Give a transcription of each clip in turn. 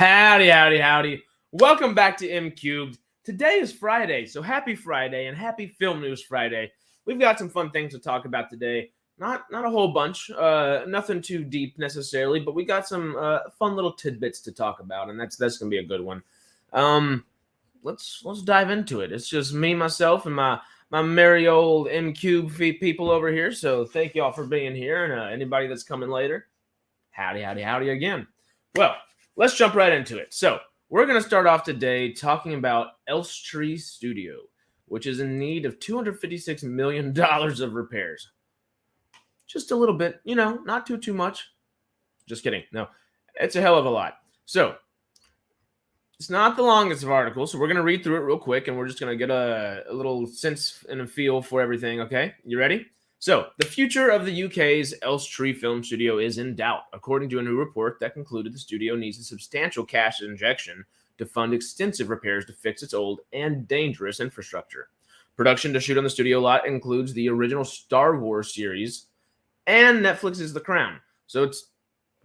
Howdy, howdy, howdy. Welcome back to MCubed. Today is Friday, so happy Friday and happy Film News Friday. We've got some fun things to talk about today. Not a whole bunch, nothing too deep necessarily, but we got some fun little tidbits to talk about, and that's gonna be a good one. Let's dive into it. It's just me, myself, and my merry old MCube people over here. So thank y'all for being here, and anybody that's coming later, howdy, howdy, howdy again. Well, let's jump right into it. So we're going to start off today talking about Elstree Studio, which is in need of $256 million of repairs. Just a little bit, not too much. Just kidding. No, it's a hell of a lot. So it's not the longest of articles, so we're going to read through it real quick, and we're just going to get a little sense and a feel for everything, okay? You ready? So, the future of the UK's Elstree Film Studio is in doubt, according to a new report that concluded the studio needs a substantial cash injection to fund extensive repairs to fix its old and dangerous infrastructure. Production to shoot on the studio lot includes the original Star Wars series and Netflix's The Crown. So it's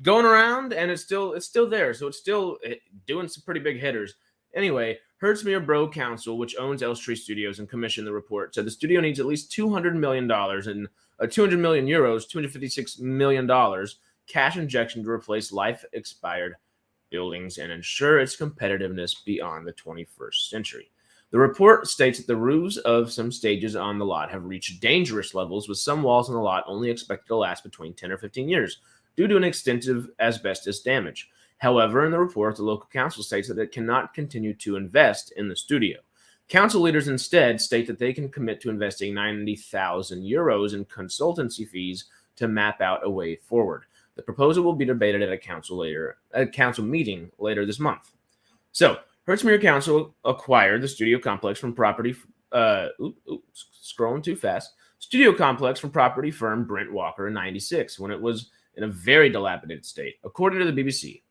going around, and it's still there. So it's still doing some pretty big hitters. Anyway, Hertzmere Bro Council, which owns Elstree Studios and commissioned the report, said the studio needs at least $200 million and 200 million euros, $256 million cash injection to replace life-expired buildings and ensure its competitiveness beyond the 21st century. The report states that the roofs of some stages on the lot have reached dangerous levels, with some walls on the lot only expected to last between 10 or 15 years due to an extensive asbestos damage. However, in the report, the local council states that it cannot continue to invest in the studio. Council leaders instead state that they can commit to investing 90,000 euros in consultancy fees to map out a way forward. The proposal will be debated at a council meeting later this month. So, Hertzmere Council acquired the studio complex from property. Scrolling too fast. Studio complex from property firm Brent Walker in '96 when it was in a very dilapidated state, according to the BBC.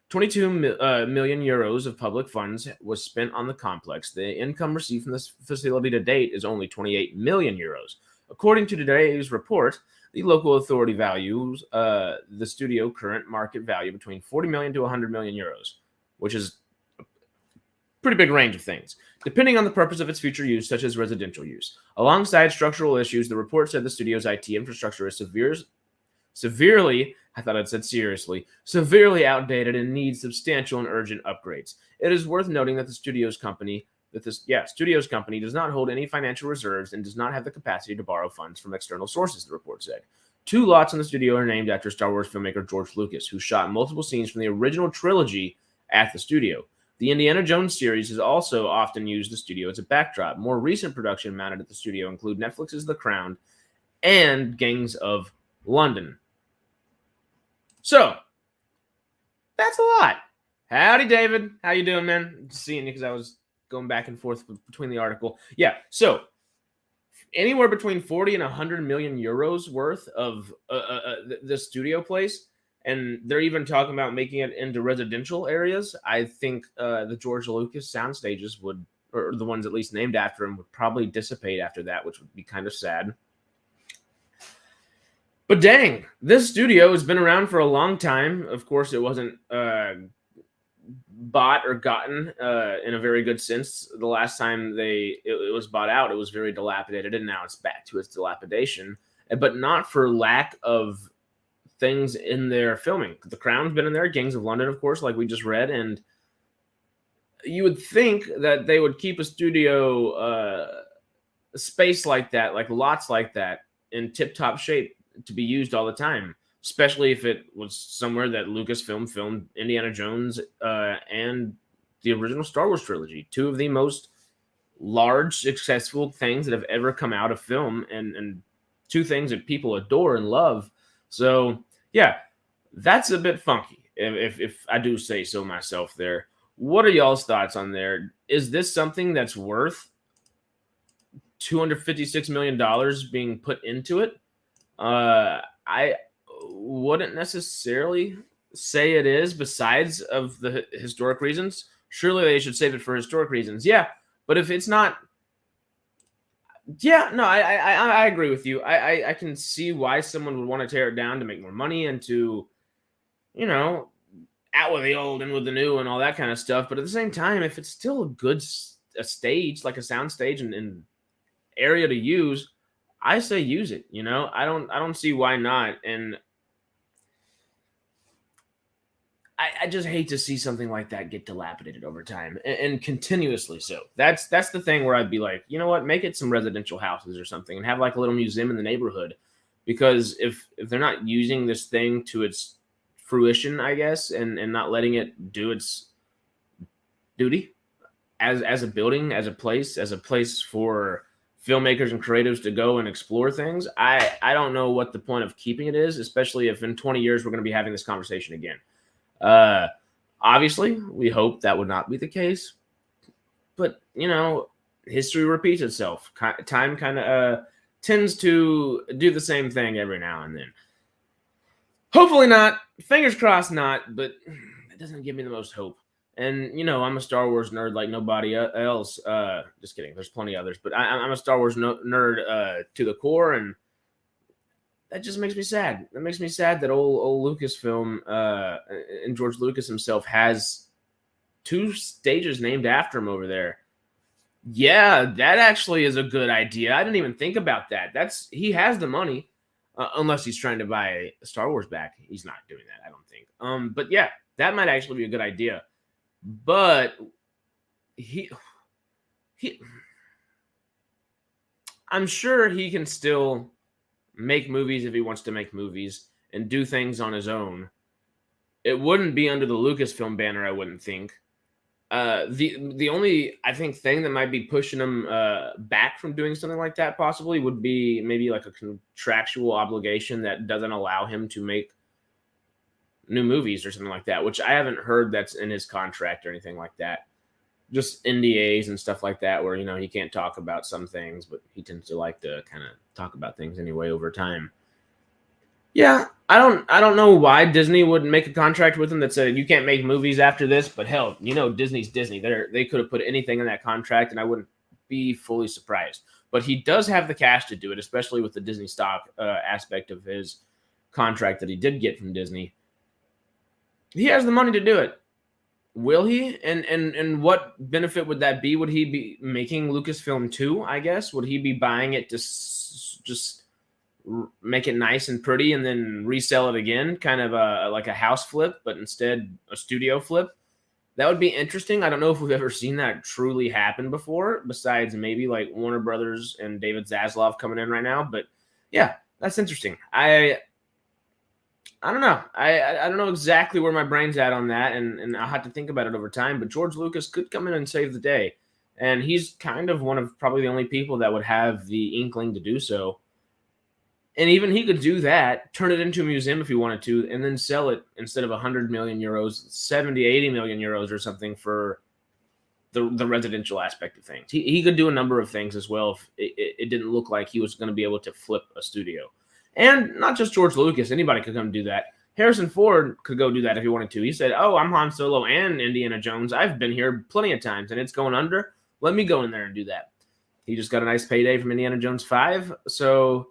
22 million euros of public funds was spent on the complex. The income received from this facility to date is only 28 million euros. According to today's report, the local authority values the studio current market value between 40 million to 100 million euros, which is a pretty big range of things, depending on the purpose of its future use, such as residential use. Alongside structural issues, the report said the studio's IT infrastructure is severely outdated and needs substantial and urgent upgrades. It is worth noting that the studios company does not hold any financial reserves and does not have the capacity to borrow funds from external sources, the report said. 2 lots in the studio are named after Star Wars filmmaker George Lucas, who shot multiple scenes from the original trilogy at the studio. The Indiana Jones series has also often used the studio as a backdrop. More recent production mounted at the studio include Netflix's The Crown and Gangs of London. So, that's a lot. Howdy, David. How you doing, man? Just seeing you because I was going back and forth between the article. Yeah, so anywhere between 40 and 100 million euros worth of the studio place, and they're even talking about making it into residential areas. I think the George Lucas sound stages would, or the ones at least named after him, would probably dissipate after that, which would be kind of sad. But dang, this studio has been around for a long time. Of course, it wasn't bought or gotten in a very good sense. The last time it was bought out, it was very dilapidated, and now it's back to its dilapidation. But not for lack of things in their filming. The Crown's been in there, Gangs of London, of course, like we just read, and you would think that they would keep a studio space like that, like lots like that, in tip-top shape to be used all the time, especially if it was somewhere that Lucasfilm filmed Indiana Jones and the original Star Wars trilogy, 2 of the most large, successful things that have ever come out of film, and 2 things that people adore and love. So, yeah, that's a bit funky, if I do say so myself there. What are y'all's thoughts on there? Is this something that's worth $256 million being put into it? I wouldn't necessarily say it is, besides of the historic reasons. Surely they should save it for historic reasons. Yeah, but if it's not, yeah, no, I agree with you. I can see why someone would want to tear it down to make more money and to, out with the old and with the new and all that kind of stuff. But at the same time, if it's still a good a stage, like a sound stage and area to use, I say use it. You know, I don't see why not. And I just hate to see something like that get dilapidated over time and continuously so. That's the thing where I'd be like, you know what, make it some residential houses or something and have like a little museum in the neighborhood. Because if they're not using this thing to its fruition, I guess, and not letting it do its duty as a building, as a place for filmmakers and creatives to go and explore things, I don't know what the point of keeping it is, especially if in 20 years we're going to be having this conversation again. Obviously, we hope that would not be the case, but you know, history repeats itself. Time kind of tends to do the same thing every now and then. Hopefully not. Fingers crossed not, but it doesn't give me the most hope. And, you know, I'm a Star Wars nerd like nobody else. Just kidding. There's plenty others. But I'm a Star Wars nerd to the core, and that just makes me sad. That makes me sad that old Lucasfilm and George Lucas himself has 2 stages named after him over there. Yeah, that actually is a good idea. I didn't even think about that. He has the money, unless he's trying to buy Star Wars back. He's not doing that, I don't think. But yeah, that might actually be a good idea. But I'm sure he can still make movies if he wants to make movies and do things on his own. It wouldn't be under the Lucasfilm banner, I wouldn't think. The only, I think, thing that might be pushing him back from doing something like that possibly would be maybe like a contractual obligation that doesn't allow him to make new movies or something like that, which I haven't heard that's in his contract or anything like that. Just NDAs and stuff like that, where, you know, he can't talk about some things, but he tends to like to kind of talk about things anyway over time. Yeah, I don't know why Disney would make a contract with him that said you can't make movies after this, but hell, you know, Disney's Disney. They could have put anything in that contract, and I wouldn't be fully surprised. But he does have the cash to do it, especially with the Disney stock aspect of his contract that he did get from Disney. He has the money to do it. Will he? And what benefit would that be? Would he be making Lucasfilm 2, I guess? Would he be buying it to just make it nice and pretty and then resell it again? Kind of like a house flip, but instead a studio flip? That would be interesting. I don't know if we've ever seen that truly happen before, besides maybe like Warner Brothers and David Zaslav coming in right now. But yeah, that's interesting. I don't know. I don't know exactly where my brain's at on that, and I'll have to think about it over time. But George Lucas could come in and save the day. And he's kind of one of probably the only people that would have the inkling to do so. And even he could do that, turn it into a museum if he wanted to, and then sell it instead of 100 million euros, 70, 80 million euros or something for the residential aspect of things. He could do a number of things as well if it didn't look like he was going to be able to flip a studio. And not just George Lucas. Anybody could come do that. Harrison Ford could go do that if he wanted to. He said, oh, I'm Han Solo and Indiana Jones. I've been here plenty of times, and it's going under. Let me go in there and do that. He just got a nice payday from Indiana Jones 5, so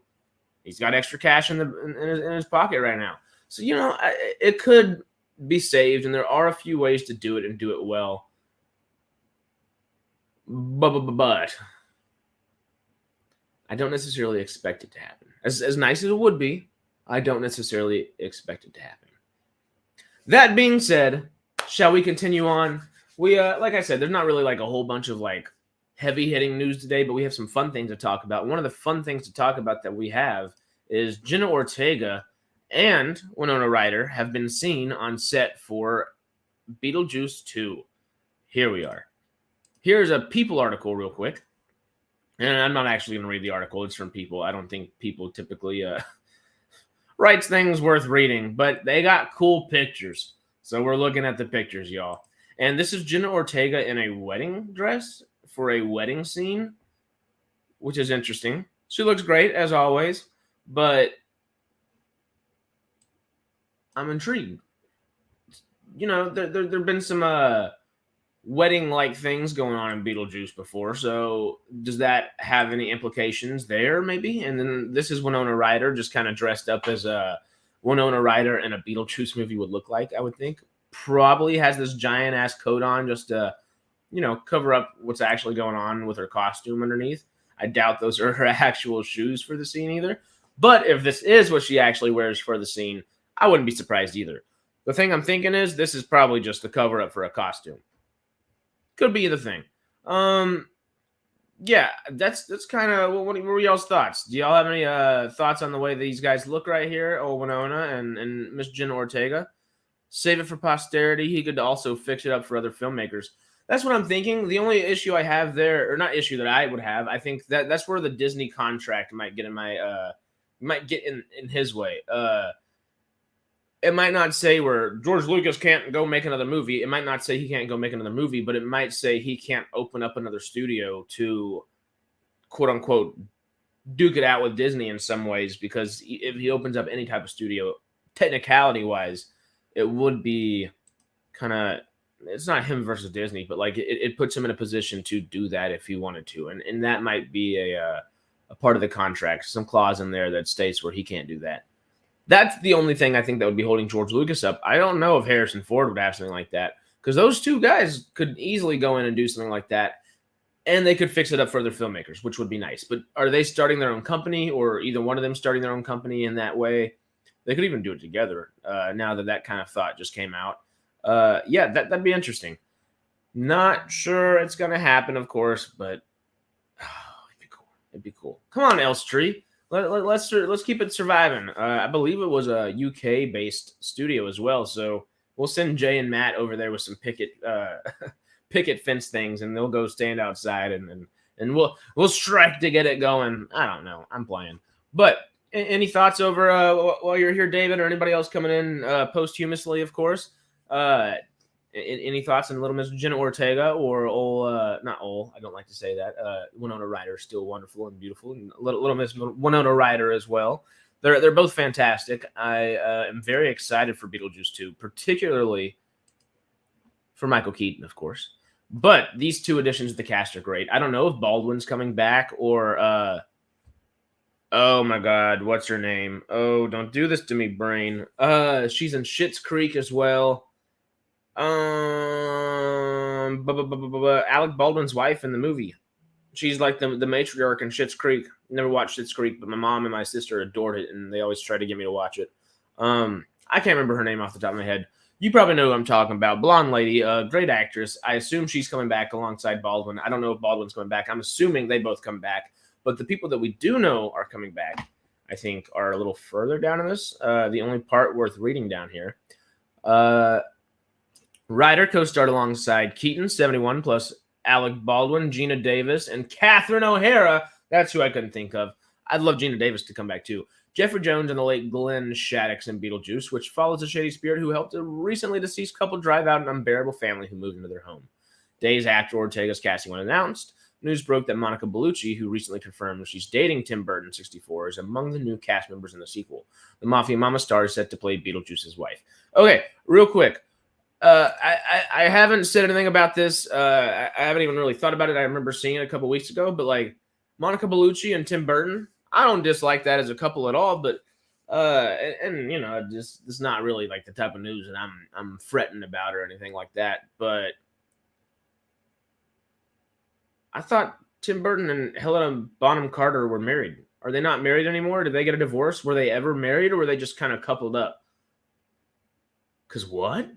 he's got extra cash in his pocket right now. So, you know, it could be saved, and there are a few ways to do it and do it well. But I don't necessarily expect it to happen. As nice as it would be, I don't necessarily expect it to happen. That being said, shall we continue on? We, like I said, there's not really like a whole bunch of like heavy-hitting news today, but we have some fun things to talk about. One of the fun things to talk about that we have is Jenna Ortega and Winona Ryder have been seen on set for Beetlejuice 2. Here we are. Here's a People article real quick. And I'm not actually going to read the article. It's from People. I don't think People typically writes things worth reading, but they got cool pictures. So we're looking at the pictures, y'all. And this is Jenna Ortega in a wedding dress for a wedding scene, which is interesting. She looks great, as always, but I'm intrigued. You know, there have been some wedding-like things going on in Beetlejuice before, so does that have any implications there, maybe? And then this is Winona Ryder, just kind of dressed up as a Winona Ryder in a Beetlejuice movie would look like, I would think. probably has this giant ass coat on just to, cover up what's actually going on with her costume underneath. I doubt those are her actual shoes for the scene either. But if this is what she actually wears for the scene, I wouldn't be surprised either. The thing I'm thinking is this is probably just a cover up for a costume. Could be the thing. Yeah, that's kind of what were y'all's thoughts? Do y'all have any thoughts on the way these guys look right here? Oh, Winona and Miss Jenna Ortega. Save it for posterity. He could also fix it up for other filmmakers. That's what I'm thinking. The only issue I have there, or not issue that I would have, I think that's where the Disney contract might get in his way. It might not say where George Lucas can't go make another movie. It might not say he can't go make another movie, but it might say he can't open up another studio to, quote unquote, duke it out with Disney in some ways, because if he opens up any type of studio, technicality wise, it would be kind of, it's not him versus Disney, but like it puts him in a position to do that if he wanted to. And that might be a part of the contract, some clause in there that states where he can't do that. That's the only thing I think that would be holding George Lucas up. I don't know if Harrison Ford would have something like that, because those two guys could easily go in and do something like that, and they could fix it up for other filmmakers, which would be nice. But are they starting their own company, or either one of them starting their own company in that way? They could even do it together now that kind of thought just came out. Yeah, that'd be interesting. Not sure it's going to happen, of course, but it'd be cool. It'd be cool. Come on, Elstree. Let's keep it surviving. I believe it was a UK-based studio as well, so we'll send Jay and Matt over there with some picket fence things, and they'll go stand outside and we'll strike to get it going. I don't know. I'm playing. But any thoughts over while you're here, David, or anybody else coming in posthumously, of course? Any thoughts on Little Miss Jenna Ortega or not I don't like to say that. Winona Ryder is still wonderful and beautiful, and Little Miss Winona Ryder as well. They're both fantastic. I am very excited for Beetlejuice 2, particularly for Michael Keaton, of course. But these two additions to the cast are great. I don't know if Baldwin's coming back or oh my God, what's her name? Oh, don't do this to me, brain. She's in Schitt's Creek as well. Alec Baldwin's wife in the movie. She's like the matriarch in Schitt's Creek. Never watched Schitt's Creek, but my mom and my sister adored it, and they always try to get me to watch it. I can't remember her name off the top of my head. You probably know who I'm talking about. Blonde lady, great actress. I assume she's coming back alongside Baldwin. I don't know if Baldwin's coming back. I'm assuming they both come back. But the people that we do know are coming back, I think, are a little further down in this. The only part worth reading down here. Ryder co-starred alongside Keaton, 71, plus Alec Baldwin, Gina Davis, and Catherine O'Hara. That's who I couldn't think of. I'd love Gina Davis to come back, too. Jeffrey Jones and the late Glenn Shaddix in Beetlejuice, which follows a shady spirit who helped a recently deceased couple drive out an unbearable family who moved into their home. Days after Ortega's casting was announced, news broke that Monica Bellucci, who recently confirmed she's dating Tim Burton, 64, is among the new cast members in the sequel. The Mafia Mama star is set to play Beetlejuice's wife. Okay, real quick. I haven't said anything about this. I haven't even really thought about it. I remember seeing it a couple weeks ago, but like Monica Bellucci and Tim Burton, I don't dislike that as a couple at all. But and you know, just it's not really like the type of news that I'm fretting about or anything like that. But I thought Tim Burton and Helena Bonham Carter were married. Are they not married anymore? Did they get a divorce? Were they ever married, or were they just kind of coupled up? Because what?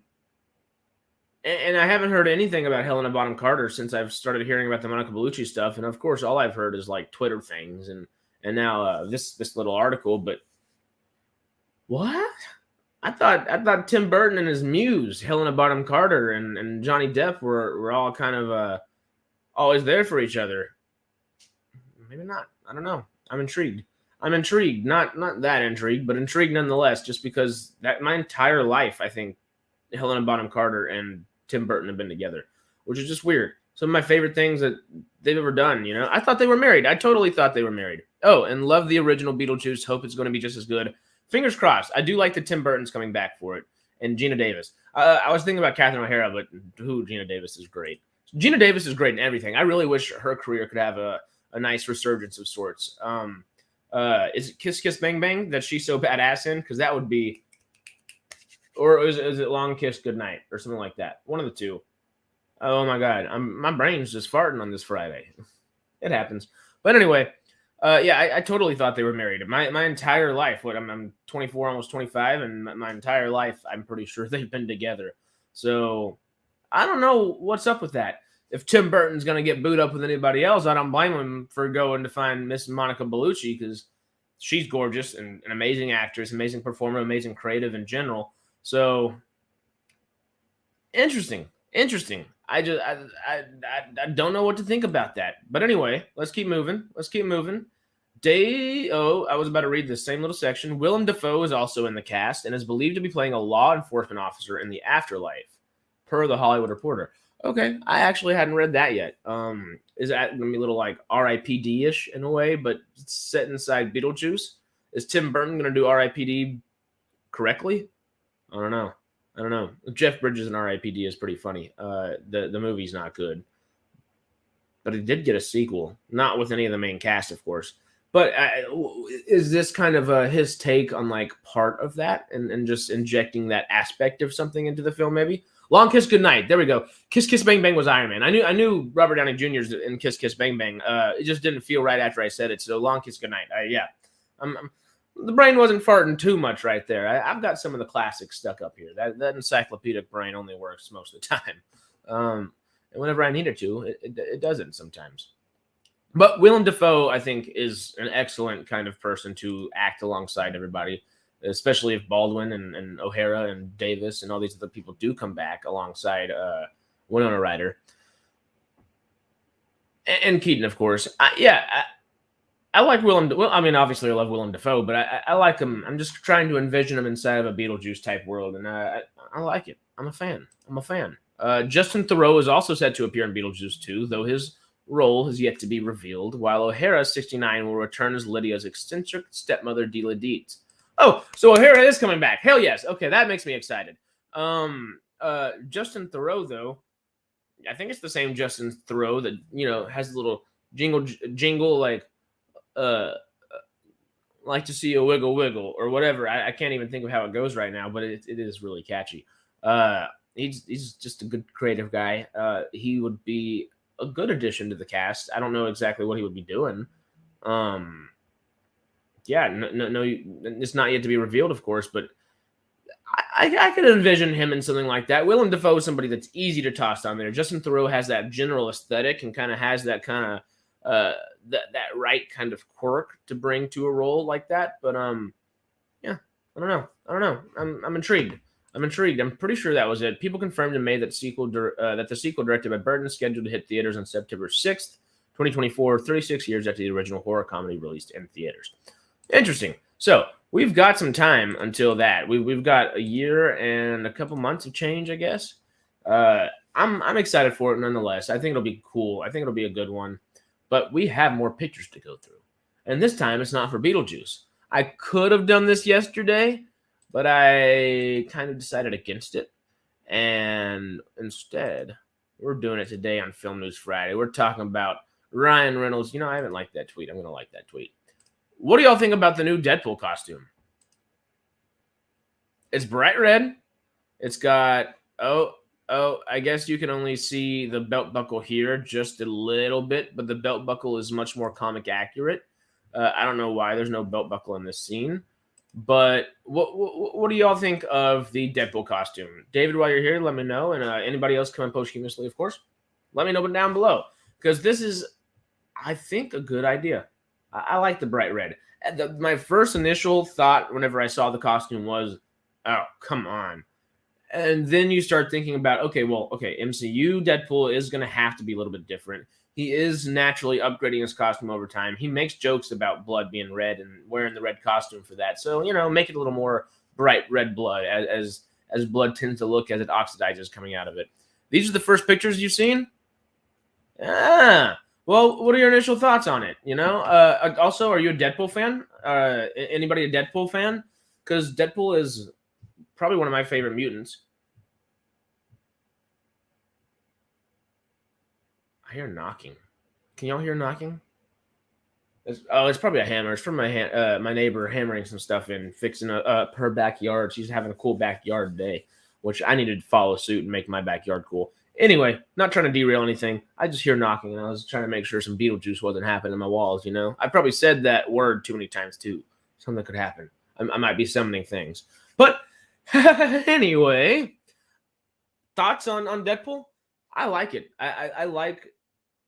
And I haven't heard anything about Helena Bonham Carter since I've started hearing about the Monica Bellucci stuff. And of course, all I've heard is like Twitter things and now this little article. But what? I thought Tim Burton and his muse, Helena Bonham Carter and Johnny Depp were all kind of always there for each other. Maybe not. I don't know. I'm intrigued. Not that intrigued, but intrigued nonetheless, just because that my entire life, I think Helena Bonham Carter and Tim Burton have been together, which is just weird. Some of my favorite things that they've ever done, you know? I thought they were married. I totally thought they were married. Oh, and love the original Beetlejuice. Hope it's going to be just as good. Fingers crossed. I do like that Tim Burton's coming back for it. And Gina Davis. I was thinking about Catherine O'Hara, but Gina Davis is great. Gina Davis is great in everything. I really wish her career could have a nice resurgence of sorts. Is it Kiss Kiss Bang Bang that she's so badass in? Because that would be or is it Long Kiss Goodnight or something like that? One of the two. Oh my god, my brain's just farting on this Friday. It happens. But anyway, yeah, I totally thought they were married. My entire life, I'm 24, almost 25, and my entire life, I'm pretty sure they've been together. So I don't know what's up with that. If Tim Burton's gonna get booed up with anybody else, I don't blame him for going to find Miss Monica Bellucci because she's gorgeous and an amazing actress, amazing performer, amazing creative in general. So interesting. I don't know what to think about that. But anyway, let's keep moving. I was about to read this same little section. Willem Dafoe is also in the cast and is believed to be playing a law enforcement officer in the afterlife, per the Hollywood Reporter. Okay, I actually hadn't read that yet. Is that gonna be a little like R.I.P.D.-ish in a way, but set inside Beetlejuice? Is Tim Burton gonna do R.I.P.D. correctly? I don't know. Jeff Bridges and R.I.P.D. is pretty funny. The movie's not good, but it did get a sequel, not with any of the main cast, of course. But is this kind of his take on like part of that and just injecting that aspect of something into the film? Maybe Long Kiss Goodnight. There we go. Kiss Kiss Bang Bang was Iron Man. I knew Robert Downey Jr.'s in Kiss Kiss Bang Bang. It just didn't feel right after I said it. So Long Kiss Goodnight. Yeah. The brain wasn't farting too much right there. I've got some of the classics stuck up here. That encyclopedic brain only works most of the time. And whenever I need it to, it doesn't sometimes. But Willem Dafoe, I think, is an excellent kind of person to act alongside everybody, especially if Baldwin and O'Hara and Davis and all these other people do come back alongside Winona Ryder. And Keaton, of course. I like Willem. Well, I mean, obviously, I love Willem Dafoe, but I like him. I'm just trying to envision him inside of a Beetlejuice type world, and I like it. I'm a fan. Justin Theroux is also set to appear in Beetlejuice 2, though his role has yet to be revealed, while O'Hara, 69, will return as Lydia's eccentric stepmother, Deela Deeds. Oh, so O'Hara is coming back. Hell yes. Okay, that makes me excited. Justin Theroux, though, I think it's the same Justin Theroux that, has a little jingle like to see a wiggle wiggle or whatever. I can't even think of how it goes right now, but it is really catchy. He's just a good creative guy. He would be a good addition to the cast. I don't know exactly what he would be doing. No, it's not yet to be revealed, of course, but I could envision him in something like that. Willem Dafoe is somebody that's easy to toss on there. Justin Theroux has that general aesthetic and kind of has that kind of that right kind of quirk to bring to a role like that. But yeah, I don't know. I'm intrigued. I'm pretty sure that was it. People confirmed in May that the sequel directed by Burton is scheduled to hit theaters on September 6th, 2024, 36 years after the original horror comedy released in theaters. Interesting. So we've got some time until that. We've got a year and a couple months of change, I guess. I'm excited for it nonetheless. I think it'll be cool. I think it'll be a good one. But we have more pictures to go through. And this time it's not for Beetlejuice. I could have done this yesterday, but I kind of decided against it. And instead, we're doing it today on Film News Friday. We're talking about Ryan Reynolds. I haven't liked that tweet. I'm going to like that tweet. What do y'all think about the new Deadpool costume? It's bright red. It's got, I guess you can only see the belt buckle here just a little bit, but the belt buckle is much more comic accurate. I don't know why there's no belt buckle in this scene. But what do y'all think of the Deadpool costume? David, while you're here, let me know. And anybody else coming posthumously, of course, let me know down below. Because this is, I think, a good idea. I like the bright red. My first initial thought whenever I saw the costume was, oh, come on. And then you start thinking about, MCU Deadpool is going to have to be a little bit different. He is naturally upgrading his costume over time. He makes jokes about blood being red and wearing the red costume for that. So, make it a little more bright red blood as blood tends to look as it oxidizes coming out of it. These are the first pictures you've seen? Well, what are your initial thoughts on it? Also, are you a Deadpool fan? Anybody a Deadpool fan? Because Deadpool is probably one of my favorite mutants. I hear knocking. Can y'all hear knocking? It's probably a hammer. It's from my neighbor hammering some stuff in, fixing her backyard. She's having a cool backyard day, which I needed to follow suit and make my backyard cool. Anyway, not trying to derail anything. I just hear knocking, and I was trying to make sure some Beetlejuice wasn't happening in my walls. I probably said that word too many times too. Something could happen. I might be summoning things. But anyway, thoughts on Deadpool? I like it. I like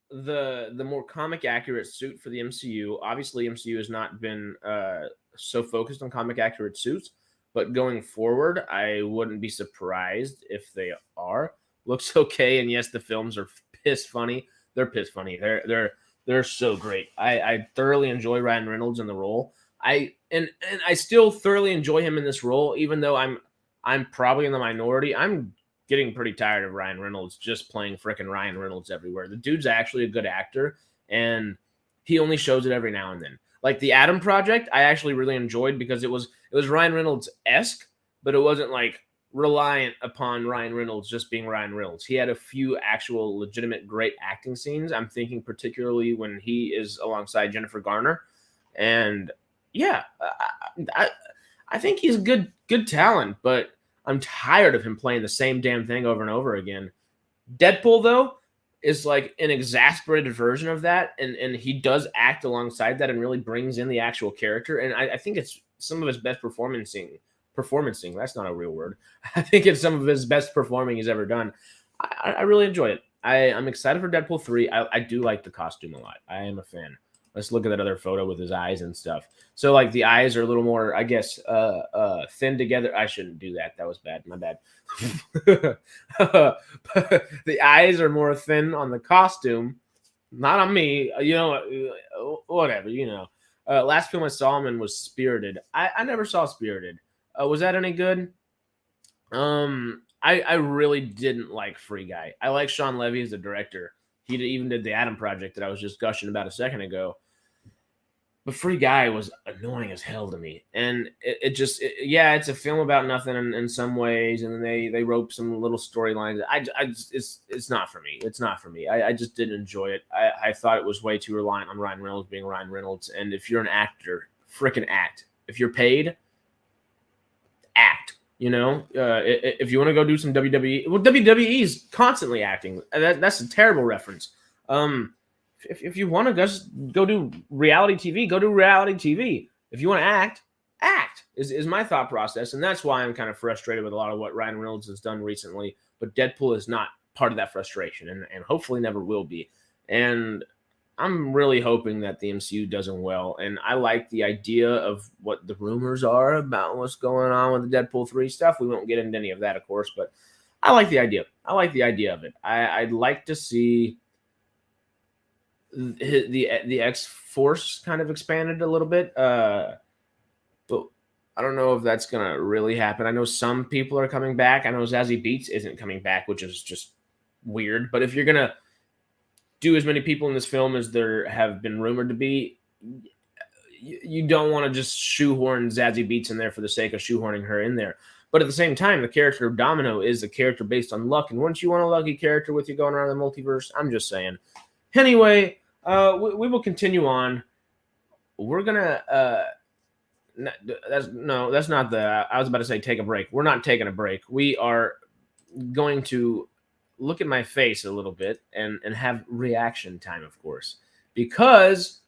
the more comic accurate suit for the MCU. Obviously, MCU has not been so focused on comic accurate suits, but going forward, I wouldn't be surprised if they are. Looks okay, and yes, the films are piss funny. They're piss funny. They're so great. I thoroughly enjoy Ryan Reynolds in the role. I still thoroughly enjoy him in this role, even though I'm probably in the minority. I'm getting pretty tired of Ryan Reynolds just playing frickin' Ryan Reynolds everywhere. The dude's actually a good actor, and he only shows it every now and then. Like the Adam Project, I actually really enjoyed because it was Ryan Reynolds-esque, but it wasn't like reliant upon Ryan Reynolds just being Ryan Reynolds. He had a few actual legitimate great acting scenes. I'm thinking particularly when he is alongside Jennifer Garner. And yeah, I think he's good talent, but I'm tired of him playing the same damn thing over and over again. Deadpool, though, is like an exasperated version of that, and he does act alongside that and really brings in the actual character. And I think it's some of his best performancing. That's not a real word. I think it's some of his best performing he's ever done. I really enjoy it. I'm excited for Deadpool 3. I do like the costume a lot. I am a fan. Let's look at that other photo with his eyes and stuff. So like the eyes are a little more, I guess, thin together. I shouldn't do that. That was bad. My bad. The eyes are more thin on the costume, not on me. Whatever. Last film I saw him in was Spirited. I never saw Spirited. Was that any good? I really didn't like Free Guy. I like Sean Levy as a director. He even did the Adam Project that I was just gushing about a second ago. But Free Guy was annoying as hell to me. And it's a film about nothing in some ways, and then they rope some little storylines. It's not for me. It's not for me. I just didn't enjoy it. I thought it was way too reliant on Ryan Reynolds being Ryan Reynolds. And if you're an actor, frickin' act. If you're paid, act. If you want to go do some WWE, well, WWE is constantly acting. That's a terrible reference. If you want to just go do reality TV, go do reality TV. If you want to act is my thought process, and that's why I'm kind of frustrated with a lot of what Ryan Reynolds has done recently. But Deadpool is not part of that frustration, and hopefully never will be. And I'm really hoping that the MCU does him well, and I like the idea of what the rumors are about what's going on with the Deadpool 3 stuff. We won't get into any of that, of course, but I like the idea. I like the idea of it. I'd like to see the X-Force kind of expanded a little bit, but I don't know if that's going to really happen. I know some people are coming back. I know Zazie Beetz isn't coming back, which is just weird, but if you're going to do as many people in this film as there have been rumored to be, you don't want to just shoehorn Zazie Beetz in there for the sake of shoehorning her in there. But at the same time, the character of Domino is a character based on luck, and wouldn't you want a lucky character with you going around the multiverse? I'm just saying. Anyway, we will continue on. We're gonna that's not the. I was about to say take a break. We're not taking a break. We are going to look at my face a little bit and have reaction time, of course, because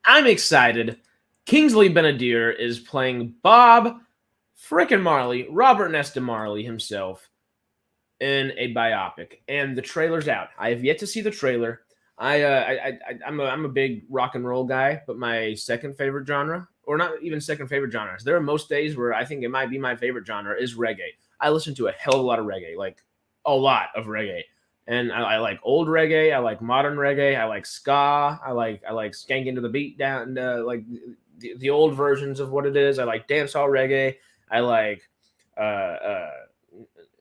I'm excited. Kingsley Ben-Adir is playing Bob frickin' Marley, Robert Nesta Marley himself, in a biopic, and the trailer's out. I have yet to see the trailer. I'm a big rock and roll guy, but my second favorite genre, or not even second favorite genres, there are most days where I think it might be my favorite genre is reggae. I listen to a hell of a lot of reggae, like a lot of reggae, and I like old reggae. I like modern reggae. I like ska. I like skanking to the beat down, like the old versions of what it is. I like dancehall reggae. I like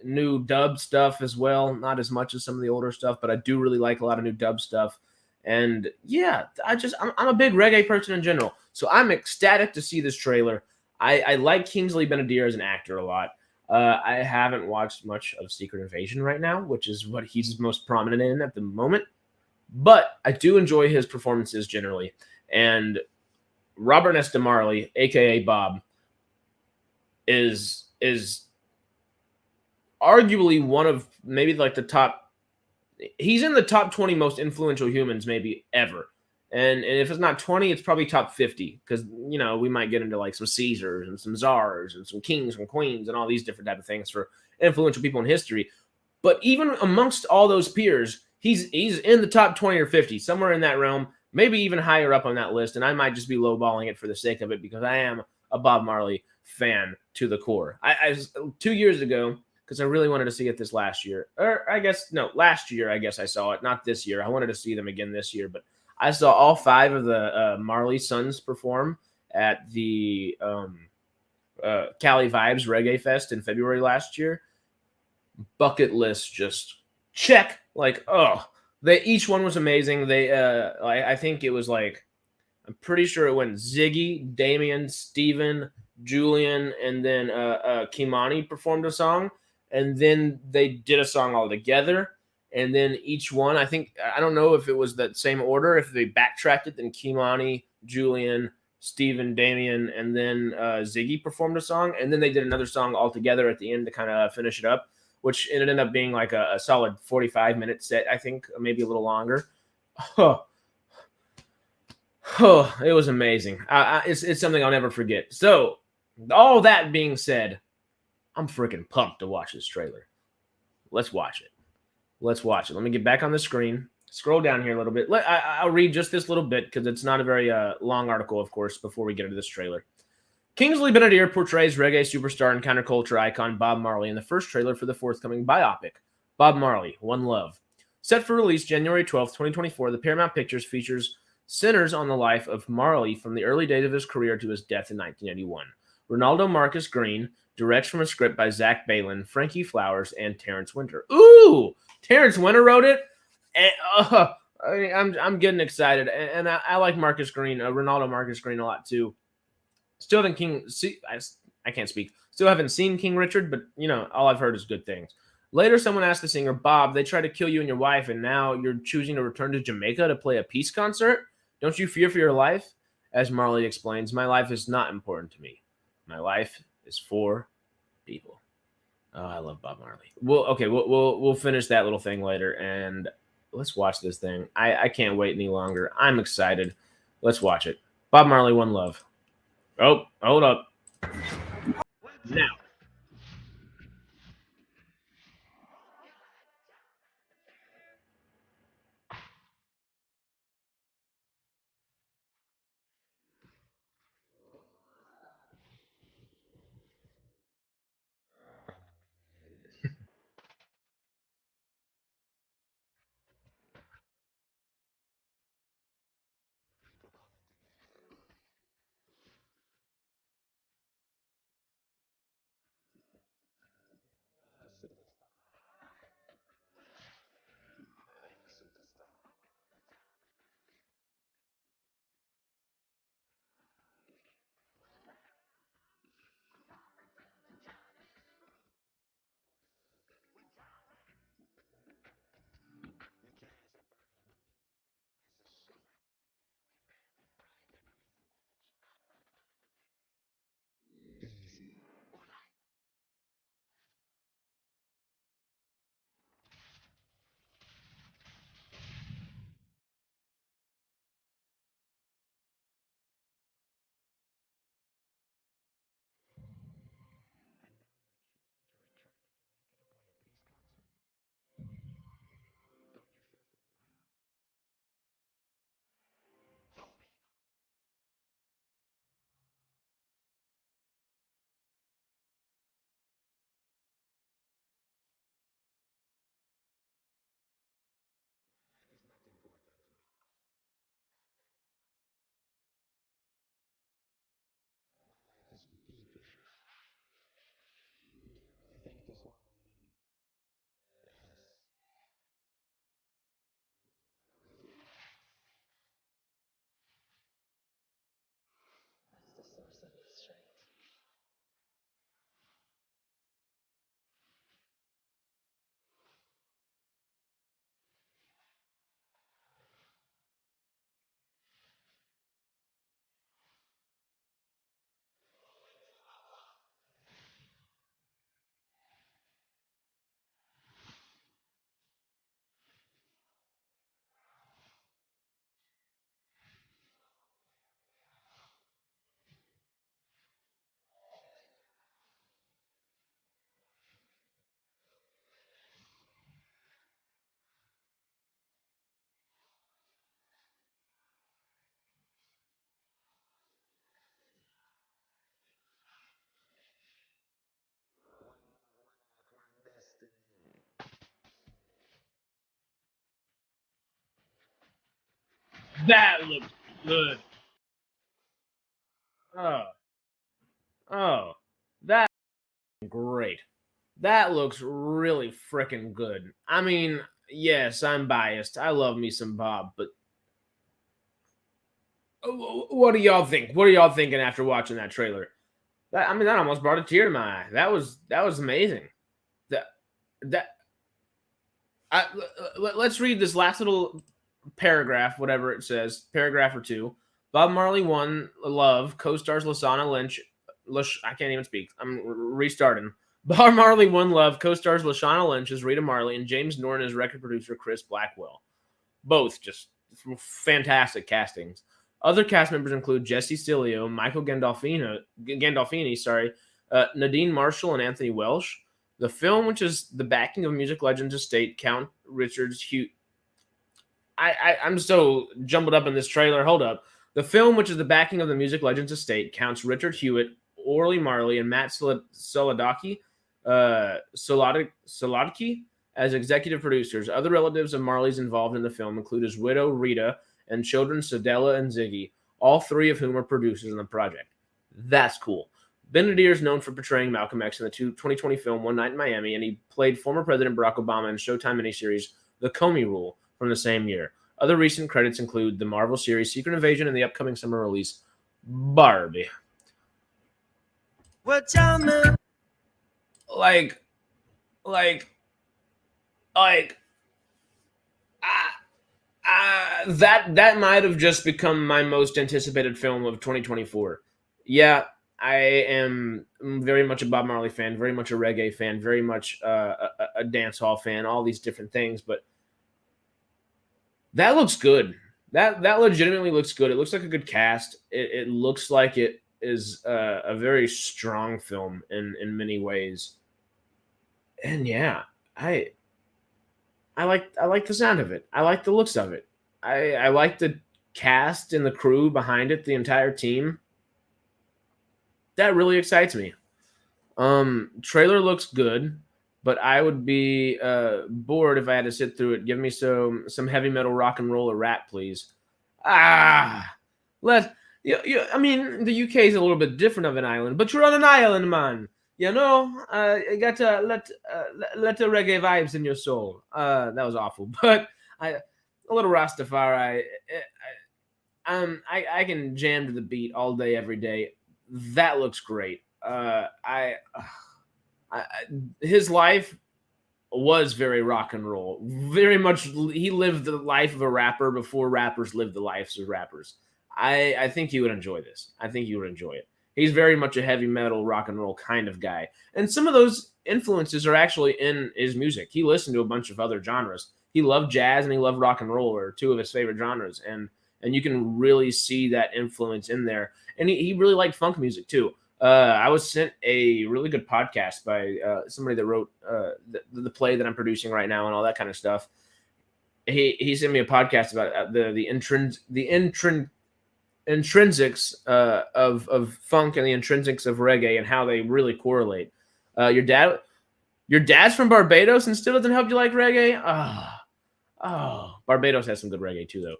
new dub stuff as well. Not as much as some of the older stuff, but I do really like a lot of new dub stuff. And yeah, I'm a big reggae person in general, so I'm ecstatic to see this trailer. I like Kingsley Ben-Adir as an actor a lot. I haven't watched much of Secret Invasion right now, which is what he's most prominent in at the moment. But I do enjoy his performances generally. And Robert Nesta Marley, aka Bob, is arguably one of maybe like the top. He's in the top 20 most influential humans maybe ever. And if it's not 20, it's probably top 50 because we might get into like some Caesars and some czars and some kings and queens and all these different type of things for influential people in history. But even amongst all those peers, he's in the top 20 or 50, somewhere in that realm, maybe even higher up on that list. And I might just be lowballing it for the sake of it because I am a Bob Marley fan to the core. I 2 years ago, because I really wanted to see it this last year, or I guess no, last year I guess I saw it, not this year. I wanted to see them again this year, but I saw all five of the Marley Sons perform at the Cali Vibes Reggae Fest in February last year. Bucket list just check. Like, oh, they each one was amazing. They I think it was like, I'm pretty sure it went Ziggy, Damien, Steven, Julian, and then Kimani performed a song, and then they did a song all together. And then each one, I don't know if it was that same order, if they backtracked it, then Kimani, Julian, Steven, Damien, and then Ziggy performed a song, and then they did another song all together at the end to kind of finish it up, which ended up being like a solid 45-minute set, I think, maybe a little longer. Oh, oh, it was amazing. It's something I'll never forget. So, all that being said, I'm freaking pumped to watch this trailer. Let's watch it. Let's watch it. Let me get back on the screen. Scroll down here a little bit. I'll read just this little bit because it's not a very long article, of course, before we get into this trailer. Kingsley Ben-Adir portrays reggae superstar and counterculture icon Bob Marley in the first trailer for the forthcoming biopic, Bob Marley, One Love. Set for release January 12th, 2024, the Paramount Pictures features centers on the life of Marley from the early days of his career to his death in 1981. Ronaldo Marcus Green directs from a script by Zach Balin, Frankie Flowers, and Terrence Winter. Ooh, Terrence Winter wrote it? And, I'm getting excited, and I like Marcus Green, Ronaldo Marcus Green a lot too. Still haven't I can't speak. Still haven't seen King Richard, but all I've heard is good things. Later, someone asked the singer, Bob, they tried to kill you and your wife, and now you're choosing to return to Jamaica to play a peace concert? Don't you fear for your life? As Marley explains, my life is not important to me. My life is for people. Oh, I love Bob Marley. We'll finish that little thing later, and let's watch this thing. I can't wait any longer. I'm excited. Let's watch it. Bob Marley, One Love. Oh, hold up. Now. That looks good. Oh, oh, that's great. That looks really freaking good. I mean, yes, I'm biased. I love me some Bob, but what do y'all think? What are y'all thinking after watching that trailer? I mean, that almost brought a tear to my eye. That was amazing. That that let's read this last little paragraph, whatever it says, paragraph or two. Bob Marley won Love, co-stars Lashana Lynch. I can't even speak. I'm restarting. Bob Marley won Love, co-stars Lashana Lynch as Rita Marley and James Norton as record producer Chris Blackwell. Both just fantastic castings. Other cast members include Jesse Stilio, Michael Gandolfini, Nadine Marshall, and Anthony Welsh. The film, which is the backing of music legend's estate, Count Richard's Hugh. I'm so jumbled up in this trailer. Hold up. The film, which is the backing of the music legend's estate, counts Richard Hewitt, Orly Marley, and Matt Solodaki as executive producers. Other relatives of Marley's involved in the film include his widow, Rita, and children, Sedella and Ziggy, all three of whom are producers in the project. That's cool. Benadir is known for portraying Malcolm X in the 2020 film One Night in Miami, and he played former President Barack Obama in Showtime miniseries The Comey Rule from the same year. Other recent credits include the Marvel series Secret Invasion and the upcoming summer release Barbie. What y'all know? Like, that might have just become my most anticipated film of 2024. Yeah, I am very much a Bob Marley fan, very much a reggae fan, very much a dance hall fan, all these different things. But that looks good. That legitimately looks good. It looks like a good cast. It looks like it is a very strong film in many ways. And yeah, I like the sound of it. I like the looks of it. I like the cast and the crew behind it, the entire team. That really excites me. Trailer looks good, but I would be bored if I had to sit through it. Give me some heavy metal rock and roll or rap, please. I mean, the UK is a little bit different of an island, but you're on an island, man. You know, you got to let the reggae vibes in your soul. That was awful, but a little Rastafari. I can jam to the beat all day, every day. That looks great. His life was very rock and roll. Very much, he lived the life of a rapper before rappers lived the lives of rappers. I think you would enjoy this. I think you would enjoy it. He's very much a heavy metal, rock and roll kind of guy. And some of those influences are actually in his music. He listened to a bunch of other genres. He loved jazz and he loved rock and roll, are two of his favorite genres. And you can really see that influence in there. And he really liked funk music too. I was sent a really good podcast by somebody that wrote the play that I'm producing right now and all that kind of stuff. He sent me a podcast about the intrinsics of funk and the intrinsics of reggae and how they really correlate. Your dad's from Barbados and still doesn't help you like reggae? Barbados has some good reggae too, though.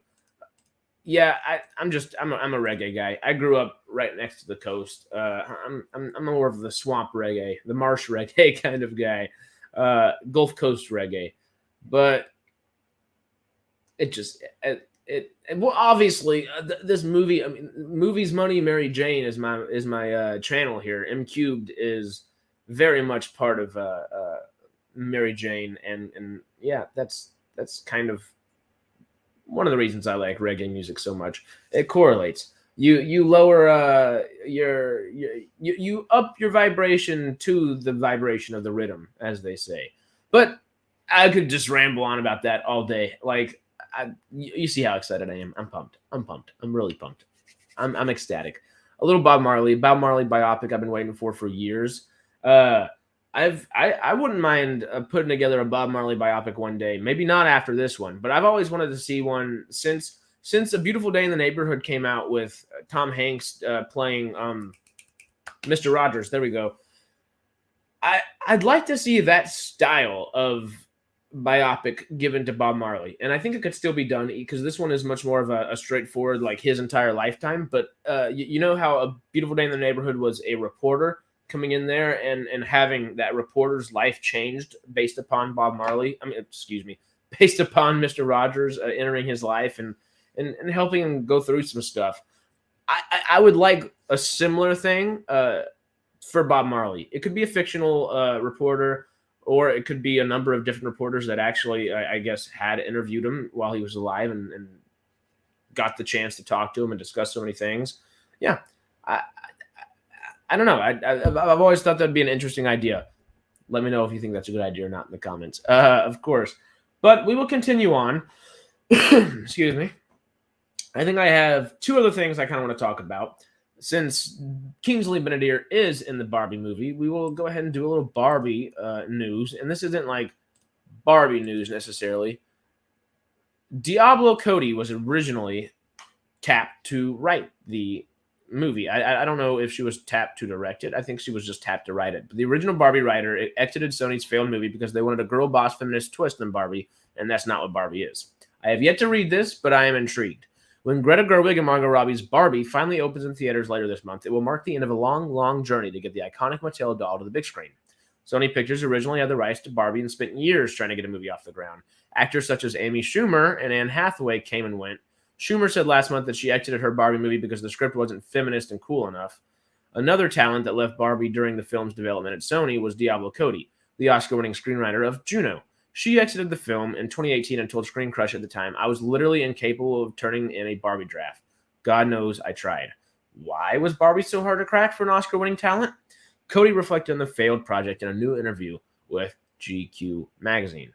Yeah, I'm a reggae guy. I grew up right next to the coast. I'm more of the swamp reggae, the marsh reggae kind of guy, Gulf Coast reggae. But well, obviously, this movie. I mean, Movies, Money, Mary Jane is my channel here. MCubed is very much part of Mary Jane, and yeah, that's kind of one of the reasons I like reggae music so much. It correlates. You lower you up your vibration to the vibration of the rhythm, as they say. But I could just ramble on about that all day. Like, you see how excited I am. I'm pumped. I'm really pumped. I'm ecstatic. A little Bob Marley biopic I've been waiting for years. I wouldn't mind putting together a Bob Marley biopic one day. Maybe not after this one, but I've always wanted to see one since A Beautiful Day in the Neighborhood came out with Tom Hanks playing Mr. Rogers. There we go. I'd like to see that style of biopic given to Bob Marley, and I think it could still be done because this one is much more of a straightforward, like his entire lifetime. But you know how A Beautiful Day in the Neighborhood was a reporter coming in there and having that reporter's life changed based upon Bob Marley. I mean, excuse me, based upon Mr. Rogers entering his life and helping him go through some stuff. I would like a similar thing for Bob Marley. It could be a fictional reporter, or it could be a number of different reporters that actually, I guess, had interviewed him while he was alive and got the chance to talk to him and discuss so many things. Yeah, I don't know. I've always thought that'd be an interesting idea. Let me know if you think that's a good idea or not in the comments, of course. But we will continue on. Excuse me. I think I have two other things I kind of want to talk about. Since Kingsley Benadir is in the Barbie movie, we will go ahead and do a little Barbie news. And this isn't like Barbie news necessarily. Diablo Cody was originally tapped to write the movie. I don't know if she was tapped to direct it. I think she was just tapped to write it. But the original Barbie writer exited Sony's failed movie because they wanted a girl boss feminist twist in Barbie, and that's not what Barbie is. I have yet to read this, but I am intrigued. When Greta Gerwig and Margot Robbie's Barbie finally opens in theaters later this month, it will mark the end of a long, long journey to get the iconic Mattel doll to the big screen. Sony Pictures originally had the rights to Barbie and spent years trying to get a movie off the ground. Actors such as Amy Schumer and Anne Hathaway came and went. Schumer said last month that she exited her Barbie movie because the script wasn't feminist and cool enough. Another talent that left Barbie during the film's development at Sony was Diablo Cody, the Oscar-winning screenwriter of Juno. She exited the film in 2018 and told Screen Crush at the time, "I was literally incapable of turning in a Barbie draft. God knows I tried." Why was Barbie so hard to crack for an Oscar-winning talent? Cody reflected on the failed project in a new interview with GQ magazine.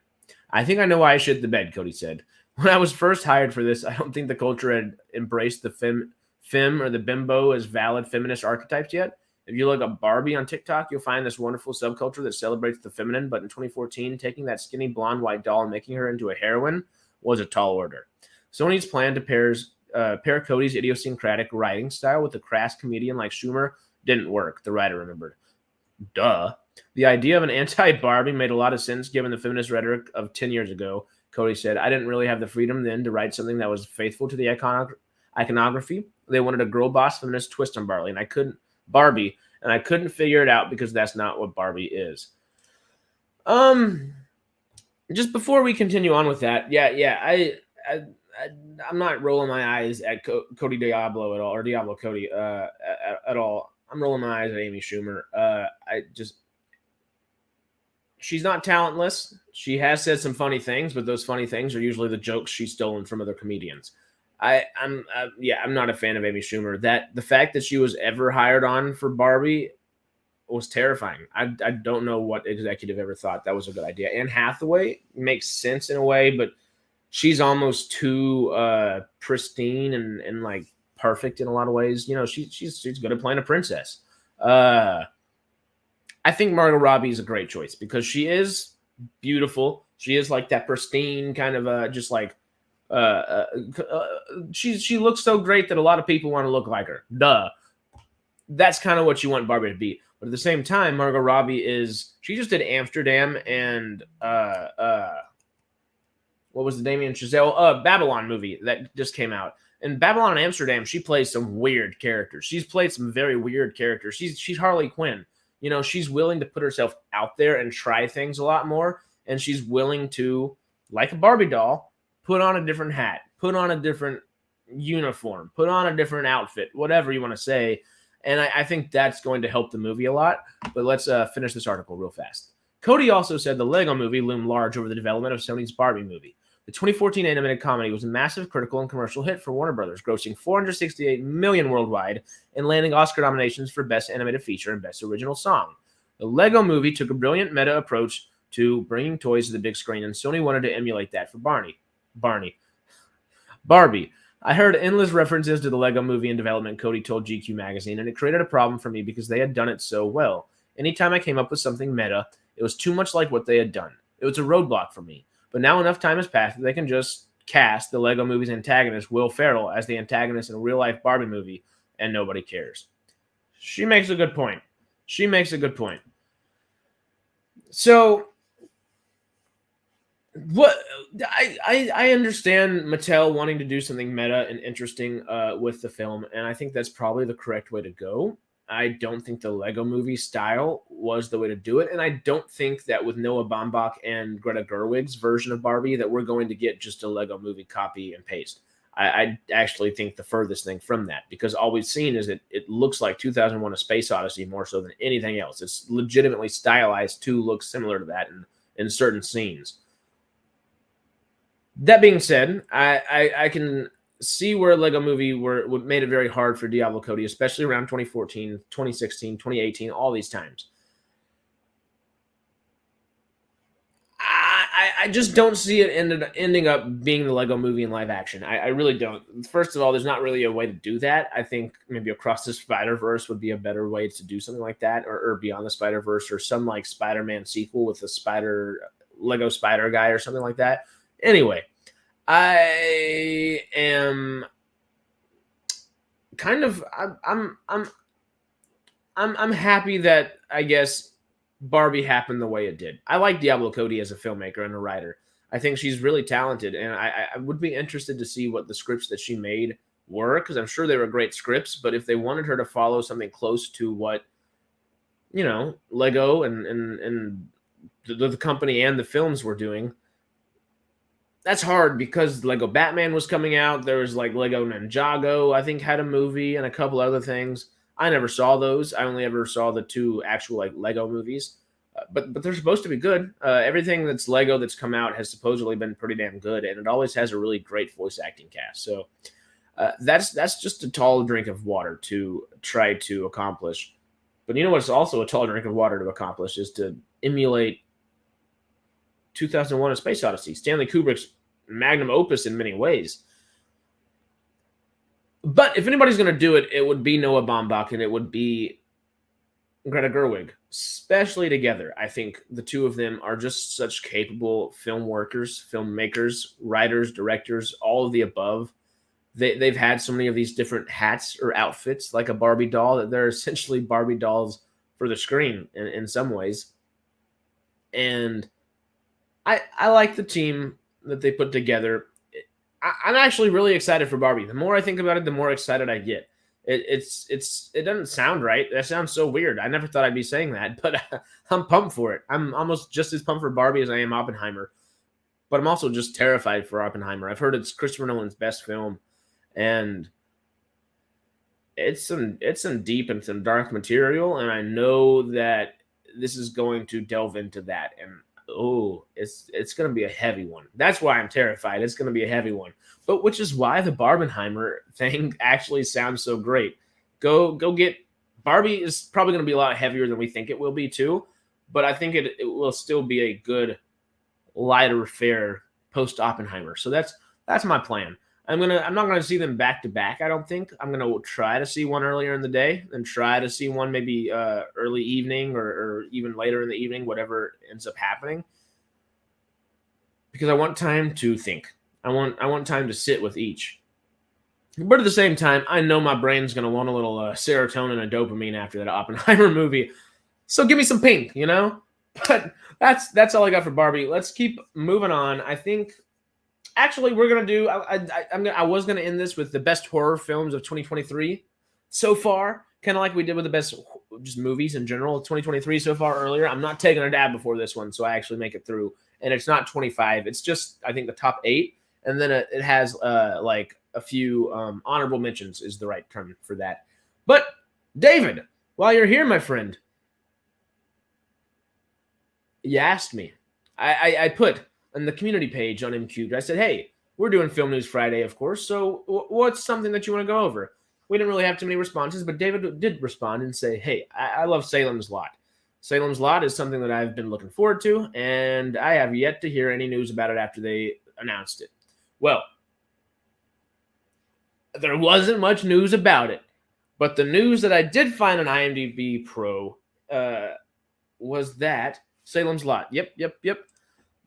"I think I know why I shit the bed," Cody said. "When I was first hired for this, I don't think the culture had embraced the femme or the bimbo as valid feminist archetypes yet. If you look up Barbie on TikTok, you'll find this wonderful subculture that celebrates the feminine, but in 2014, taking that skinny blonde white doll and making her into a heroine was a tall order." Sony's plan to pair Cody's idiosyncratic writing style with a crass comedian like Schumer didn't work, the writer remembered. Duh. "The idea of an anti-Barbie made a lot of sense given the feminist rhetoric of 10 years ago," Cody said. "I didn't really have the freedom then to write something that was faithful to the iconography. They wanted a girl boss feminist twist on Barbie, and I couldn't figure it out because that's not what Barbie is." Just before we continue on with that, I'm not rolling my eyes at Cody Diablo at all, or Diablo Cody at all. I'm rolling my eyes at Amy Schumer. She's not talentless. She has said some funny things, but those funny things are usually the jokes she's stolen from other comedians. I'm not a fan of Amy Schumer. The fact that she was ever hired on for Barbie was terrifying. I don't know what executive ever thought that was a good idea. Anne Hathaway makes sense in a way, but she's almost too pristine and like perfect in a lot of ways. You know, she's good at playing a princess. I think Margot Robbie is a great choice because she is beautiful. She is like that pristine kind of just like she looks so great that a lot of people want to look like her. Duh. That's kind of what you want Barbie to be. But at the same time, Margot Robbie she just did Amsterdam and what was the Damien Chazelle Babylon movie that just came out. In Babylon and Amsterdam, she plays some weird characters. She's played some very weird characters. She's Harley Quinn. You know, she's willing to put herself out there and try things a lot more. And she's willing to, like a Barbie doll, put on a different hat, put on a different uniform, put on a different outfit, whatever you want to say. And I think that's going to help the movie a lot. But let's finish this article real fast. Cody also said the Lego movie loomed large over the development of Sony's Barbie movie. The 2014 animated comedy was a massive critical and commercial hit for Warner Brothers, grossing $468 million worldwide and landing Oscar nominations for Best Animated Feature and Best Original Song. The Lego movie took a brilliant meta approach to bringing toys to the big screen, and Sony wanted to emulate that for Barbie. "I heard endless references to the Lego movie in development," Cody told GQ magazine, "and it created a problem for me because they had done it so well. Anytime I came up with something meta, it was too much like what they had done. It was a roadblock for me. But now enough time has passed that they can just cast the Lego movie's antagonist, Will Ferrell, as the antagonist in a real-life Barbie movie, and nobody cares." She makes a good point. So What I understand Mattel wanting to do something meta and interesting with the film, and I think that's probably the correct way to go. I don't think the Lego Movie style was the way to do it, and I don't think that with Noah Baumbach and Greta Gerwig's version of Barbie that we're going to get just a Lego Movie copy and paste. I actually think the furthest thing from that, because all we've seen is it looks like 2001: A Space Odyssey more so than anything else. It's legitimately stylized to look similar to that in certain scenes. That being said, I can see where Lego Movie would made it very hard for Diablo Cody, especially around 2014, 2016, 2018, all these times. I just don't see it ending up being the Lego Movie in live action. I really don't. First of all, there's not really a way to do that. I think maybe Across the Spider-Verse would be a better way to do something like that, or Beyond the Spider-Verse, or some like Spider-Man sequel with a Lego Spider guy or something like that. Anyway, I am kind of I'm happy that, I guess, Barbie happened the way it did. I like Diablo Cody as a filmmaker and a writer. I think she's really talented, and I would be interested to see what the scripts that she made were, because I'm sure they were great scripts. But if they wanted her to follow something close to what, Lego and the company and the films were doing, that's hard, because Lego Batman was coming out. There was like Lego Ninjago, I think, had a movie, and a couple other things. I never saw those. I only ever saw the two actual like Lego movies, but they're supposed to be good. Everything that's Lego that's come out has supposedly been pretty damn good, and it always has a really great voice acting cast. So that's just a tall drink of water to try to accomplish. But you know what's also a tall drink of water to accomplish is to emulate 2001: A Space Odyssey, Stanley Kubrick's magnum opus in many ways. But if anybody's going to do it, it would be Noah Baumbach and it would be Greta Gerwig, especially together. I think the two of them are just such capable film workers, filmmakers, writers, directors, all of the above. They've had so many of these different hats or outfits, like a Barbie doll, that they're essentially Barbie dolls for the screen in some ways. And I like the team that they put together. I'm actually really excited for Barbie. The more I think about it, the more excited I get. It doesn't sound right. That sounds so weird. I never thought I'd be saying that, but I'm pumped for it. I'm almost just as pumped for Barbie as I am Oppenheimer. But I'm also just terrified for Oppenheimer. I've heard it's Christopher Nolan's best film, and it's some deep and some dark material, and I know that this is going to delve into that. And it's going to be a heavy one. That's why I'm terrified. It's going to be a heavy one. But which is why the Barbenheimer thing actually sounds so great. Go get Barbie is probably going to be a lot heavier than we think it will be too. But I think it will still be a good lighter fare post Oppenheimer. So that's my plan. I'm not gonna see them back to back. I don't think. I'm gonna try to see one earlier in the day, and try to see one maybe early evening or even later in the evening, whatever ends up happening. Because I want time to think. I want time to sit with each. But at the same time, I know my brain's gonna want a little serotonin and dopamine after that Oppenheimer movie. So give me some pink, But that's all I got for Barbie. Let's keep moving on. I think. Actually, we're gonna do. I was gonna end this with the best horror films of 2023 so far, kind of like we did with the best just movies in general of 2023 so far earlier. I'm not taking a dab before this one, so I actually make it through, and it's not 25. It's just I think the top 8, and then it has like a few honorable mentions is the right term for that. But David, while you're here, my friend, you asked me. I put. On the community page on MCubed, I said, hey, we're doing Film News Friday, of course, so what's something that you want to go over? We didn't really have too many responses, but David did respond and say, hey, I love Salem's Lot. Salem's Lot is something that I've been looking forward to, and I have yet to hear any news about it after they announced it. Well, there wasn't much news about it, but the news that I did find on IMDb Pro was that Salem's Lot. Yep.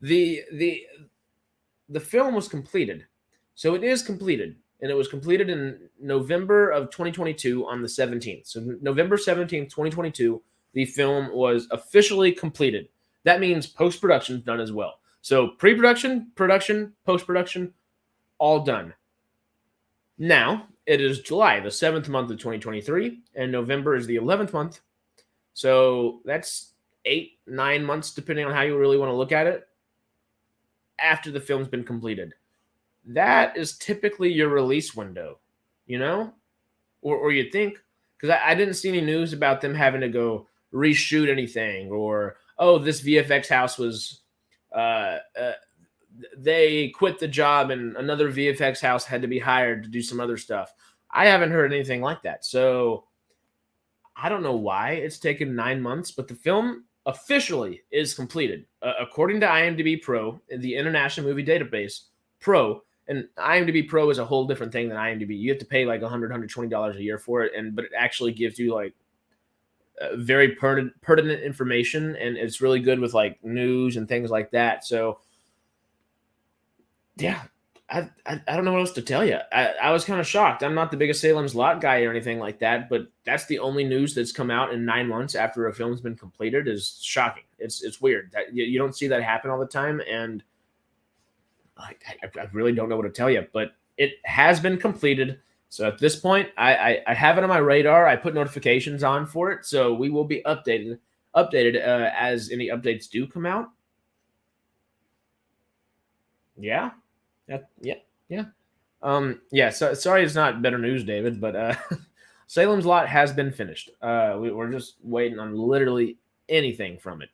The film was completed. So it is completed. And it was completed in November of 2022 on the 17th. So November 17th, 2022, the film was officially completed. That means post-production is done as well. So pre-production, production, post-production, all done. Now it is July, the 7th month of 2023, and November is the 11th month. So that's 8-9 months, depending on how you really want to look at it, after the film's been completed. That is typically your release window, you know? Or you'd think, because I didn't see any news about them having to go reshoot anything, or, oh, this VFX house was, they quit the job and another VFX house had to be hired to do some other stuff. I haven't heard anything like that. So I don't know why it's taken 9 months, but the film officially is completed. According to IMDb Pro, the International Movie Database Pro, and IMDb Pro is a whole different thing than IMDb. You have to pay like $100, $120 a year for it, but it actually gives you like very pertinent information, and it's really good with like news and things like that. So yeah, I don't know what else to tell you. I was kind of shocked. I'm not the biggest Salem's Lot guy or anything like that, but that's the only news that's come out in 9 months after a film's been completed. Is shocking. It's weird that you don't see that happen all the time, and I really don't know what to tell you. But it has been completed. So at this point, I have it on my radar. I put notifications on for it, so we will be updated as any updates do come out. Yeah. Yeah. So sorry it's not better news, David, but Salem's Lot has been finished. We're just waiting on literally anything from it.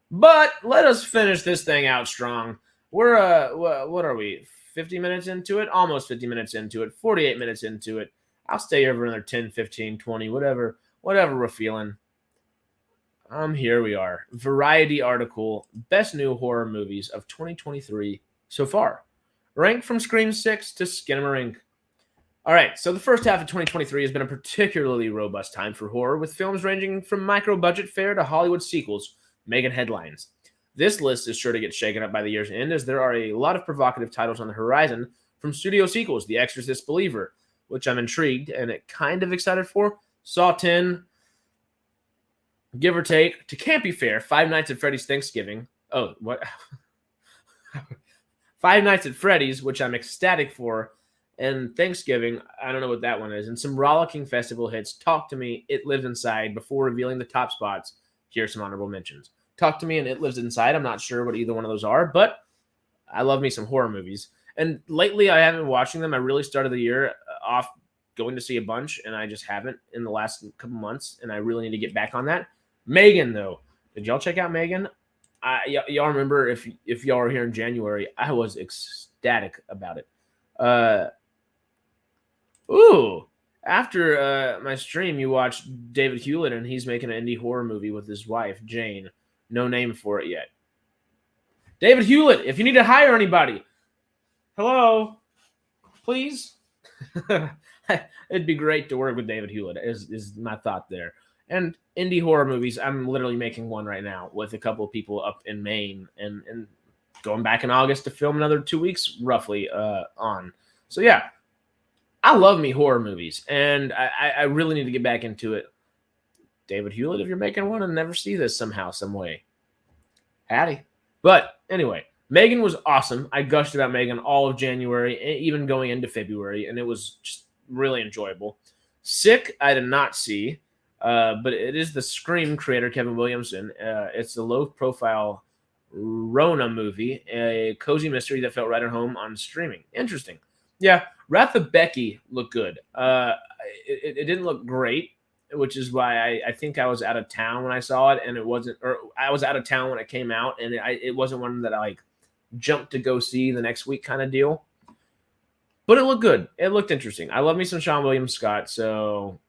But let us finish this thing out strong. We're what are we? 50 minutes into it? Almost 50 minutes into it. 48 minutes into it. I'll stay here for another 10, 15, 20, whatever we're feeling. Here we are. Variety article, best new horror movies of 2023 so far. Ranked from Scream 6 to Skinamarink. All right, so the first half of 2023 has been a particularly robust time for horror, with films ranging from micro-budget fare to Hollywood sequels making headlines. This list is sure to get shaken up by the year's end, as there are a lot of provocative titles on the horizon, from studio sequels, The Exorcist Believer, which I'm intrigued and kind of excited for, Saw 10, give or take, to campy fare, Five Nights at Freddy's Thanksgiving. Oh, what? Five Nights at Freddy's, which I'm ecstatic for, and Thanksgiving, I don't know what that one is, and some rollicking festival hits, Talk to Me, It Lives Inside, before revealing the top spots. Here's some honorable mentions. Talk to Me and It Lives Inside, I'm not sure what either one of those are, but I love me some horror movies. And lately, I haven't been watching them. I really started the year off going to see a bunch, and I just haven't in the last couple months, and I really need to get back on that. Megan, though. Did y'all check out Megan? Y'all remember, if y'all were here in January, I was ecstatic about it. After my stream, you watched David Hewlett, and he's making an indie horror movie with his wife, Jane. No name for it yet. David Hewlett, if you need to hire anybody, hello, please. It'd be great to work with David Hewlett, is my thought there. And indie horror movies, I'm literally making one right now with a couple of people up in Maine, and going back in August to film another 2 weeks roughly on. So yeah, I love me horror movies, and I really need to get back into it. David Hewlett, if you're making one and never see this somehow, some way, howdy. But anyway, Megan was awesome. I gushed about Megan all of January, even going into February, and it was just really enjoyable. Sick, I did not see, but it is the Scream creator, Kevin Williamson. It's a low-profile Rona movie, a cozy mystery that felt right at home on streaming. Interesting. Yeah, Wrath of Becky looked good. It didn't look great, which is why I think I was out of town when I saw it, and it wasn't, or I was out of town when it came out, and it wasn't one that I like jumped to go see the next week kind of deal. But it looked good. It looked interesting. I love me some Sean William Scott, so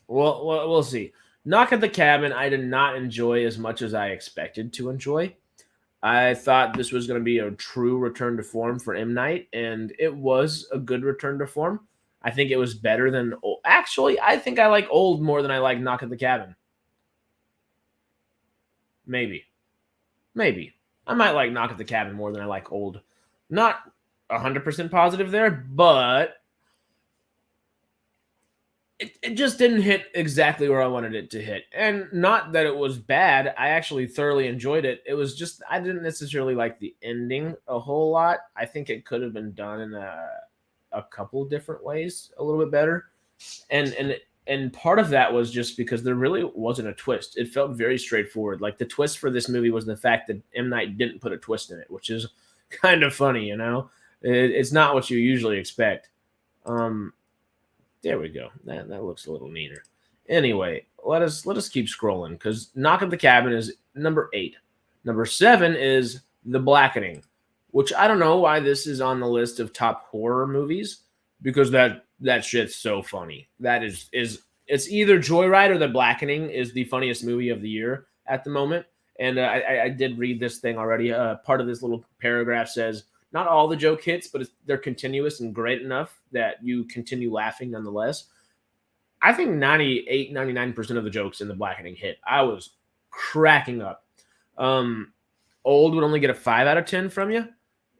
we'll see. Knock at the Cabin, I did not enjoy as much as I expected to enjoy. I thought this was going to be a true return to form for M. Night, and it was a good return to form. I think it was better than old. Actually, I think I like old more than I like Knock at the Cabin. Maybe. I might like Knock at the Cabin more than I like old. Not 100% positive there, but it just didn't hit exactly where I wanted it to hit. And not that it was bad. I actually thoroughly enjoyed it. It was just I didn't necessarily like the ending a whole lot. I think it could have been done in a couple different ways a little bit better. And part of that was just because there really wasn't a twist. It felt very straightforward. Like the twist for this movie was the fact that M. Night didn't put a twist in it, which is kind of funny, you know? It's not what you usually expect. There we go. That looks a little neater. Anyway, let us keep scrolling because Knock at the Cabin is number 8. Number 7 is The Blackening, which I don't know why this is on the list of top horror movies because that shit's so funny. That is it's either Joyride or The Blackening is the funniest movie of the year at the moment. And I did read this thing already. Part of this little paragraph says not all the joke hits, but they're continuous and great enough that you continue laughing nonetheless. I think 98, 99% of the jokes in The Blackening hit. I was cracking up. Old would only get a 5 out of 10 from you.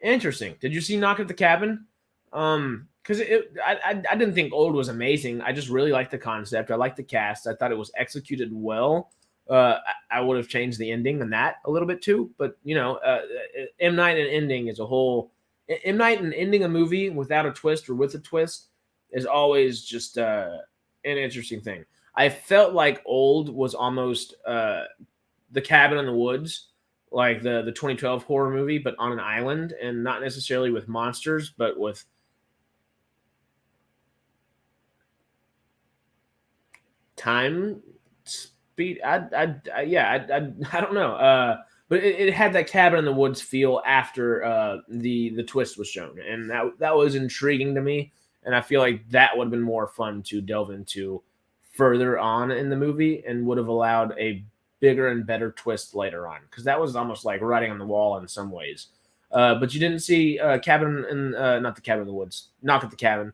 Interesting. Did you see Knock at the Cabin? Because I didn't think Old was amazing. I just really liked the concept. I liked the cast. I thought it was executed well. I would have changed the ending and that a little bit too, but you know, M. Night and ending as a whole, M. Night and ending a movie without a twist or with a twist is always just an interesting thing. I felt like Old was almost The Cabin in the Woods, like the 2012 horror movie, but on an island and not necessarily with monsters, but with time. I don't know. But it had that cabin in the woods feel after the twist was shown, and that was intriguing to me. And I feel like that would have been more fun to delve into further on in the movie, and would have allowed a bigger and better twist later on, because that was almost like writing on the wall in some ways. But you didn't see cabin in not the cabin in the woods, Knock at the Cabin.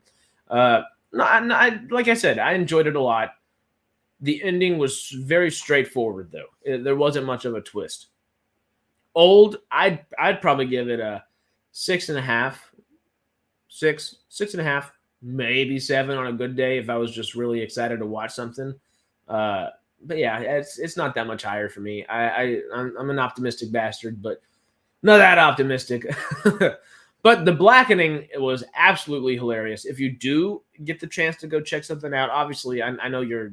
Like I said, I enjoyed it a lot. The ending was very straightforward, though. There wasn't much of a twist. Old, I'd probably give it a 6.5, 6.5, maybe 7 on a good day if I was just really excited to watch something. But yeah, it's not that much higher for me. I'm an optimistic bastard, but not that optimistic. But The Blackening was absolutely hilarious. If you do get the chance to go check something out, obviously, I know you're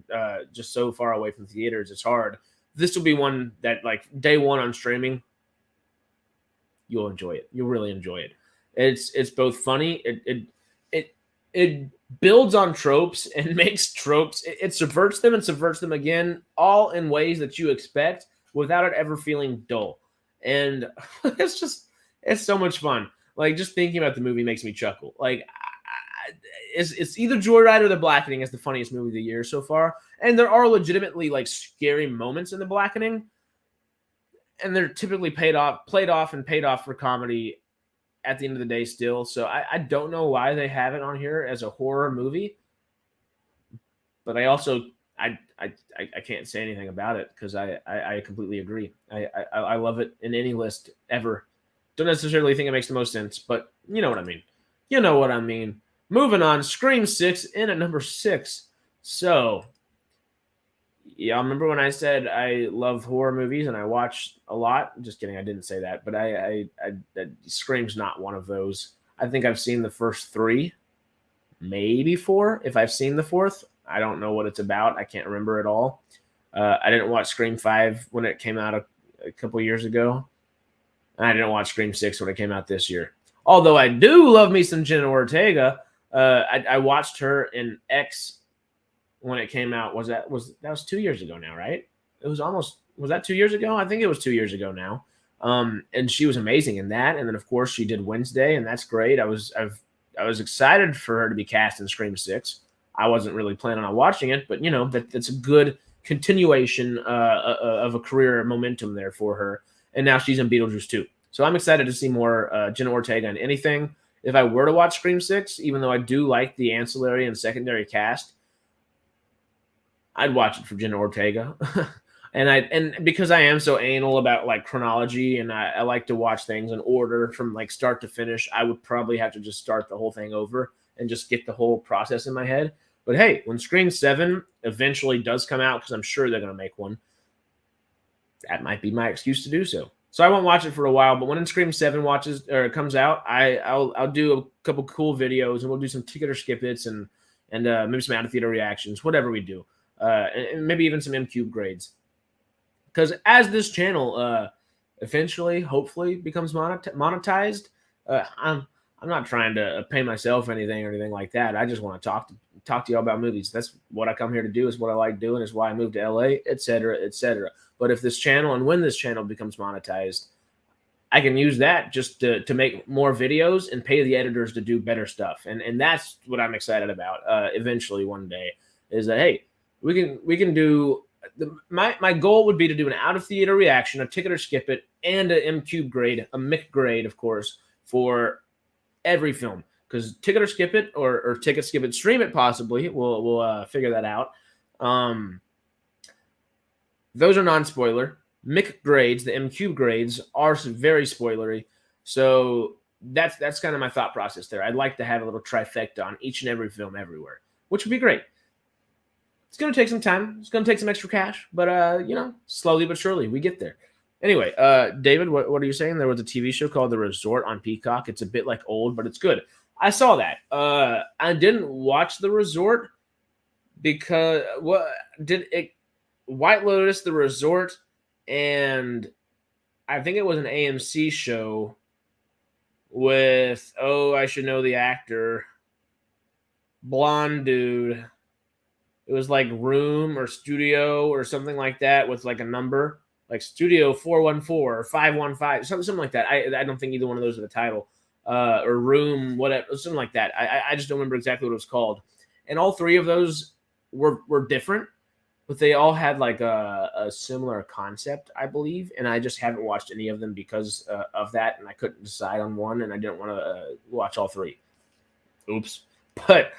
just so far away from theaters, it's hard. This will be one that, like, day one on streaming, you'll enjoy it. You'll really enjoy it. It's both funny. It builds on tropes and makes tropes. It subverts them and subverts them again, all in ways that you expect without it ever feeling dull. And it's so much fun. Like, just thinking about the movie makes me chuckle. Like, it's either Joyride or The Blackening is the funniest movie of the year so far. And there are legitimately, like, scary moments in The Blackening. And they're typically played off for comedy at the end of the day still. So I don't know why they have it on here as a horror movie. But I also, I can't say anything about it because I completely agree. I love it in any list ever. Don't necessarily think it makes the most sense, but you know what I mean. You know what I mean. Moving on, Scream 6 in at number 6. So, yeah, I remember when I said I love horror movies and I watch a lot. Just kidding, I didn't say that, but I Scream's not one of those. I think I've seen the first 3, maybe 4. If I've seen the 4th, I don't know what it's about. I can't remember at all. I didn't watch Scream 5 when it came out a couple years ago. And I didn't watch Scream 6 when it came out this year. Although I do love me some Jenna Ortega. I watched her in X when it came out. That was 2 years ago now, right? Was that 2 years ago? I think it was 2 years ago now. And she was amazing in that. And then of course she did Wednesday, and that's great. I was excited for her to be cast in Scream 6. I wasn't really planning on watching it, but you know, that's a good continuation of a career momentum there for her. And now she's in Beetlejuice 2. So I'm excited to see more Jenna Ortega in anything. If I were to watch Scream 6, even though I do like the ancillary and secondary cast, I'd watch it for Jenna Ortega. and because I am so anal about like chronology and I like to watch things in order from like start to finish, I would probably have to just start the whole thing over and just get the whole process in my head. But hey, when Scream 7 eventually does come out, because I'm sure they're going to make one, that might be my excuse to do so. So I won't watch it for a while, but when Scream 7 comes out, I'll do a couple cool videos, and we'll do some ticket or skip its and maybe some out of theater reactions, whatever we do, and maybe even some MCube grades. Because as this channel eventually, hopefully, becomes monetized, I'm not trying to pay myself anything or anything like that. I just want to talk to y'all about movies. That's what I come here to do. Is what I like doing. Is why I moved to LA, etc., etc. But if this channel and when this channel becomes monetized, I can use that just to make more videos and pay the editors to do better stuff. And that's what I'm excited about. Eventually, one day, is that hey, we can do. My goal would be to do an out of theater reaction, a ticket or skip it, and an MCube grade, a McGrade, of course, for every film. Because ticket or skip it, or ticket skip it, stream it possibly. We'll figure that out. Those are non-spoiler. McGrades, the MCube grades, are very spoilery. So that's kind of my thought process there. I'd like to have a little trifecta on each and every film everywhere, which would be great. It's going to take some time. It's going to take some extra cash, but slowly but surely we get there. Anyway, David, what are you saying? There was a TV show called The Resort on Peacock. It's a bit like old, but it's good. I saw that. I didn't watch The Resort because White Lotus, The Resort, and I think it was an AMC show with I should know the actor, blonde dude. It was like Room or Studio or something like that with like a number, like Studio 414 or 515, something like that. I don't think either one of those are the title, or Room, whatever, something like that. I just don't remember exactly what it was called. And all three of those were different, but they all had like a similar concept, I believe. And I just haven't watched any of them because of that, and I couldn't decide on one, and I didn't want to watch all three. Oops, but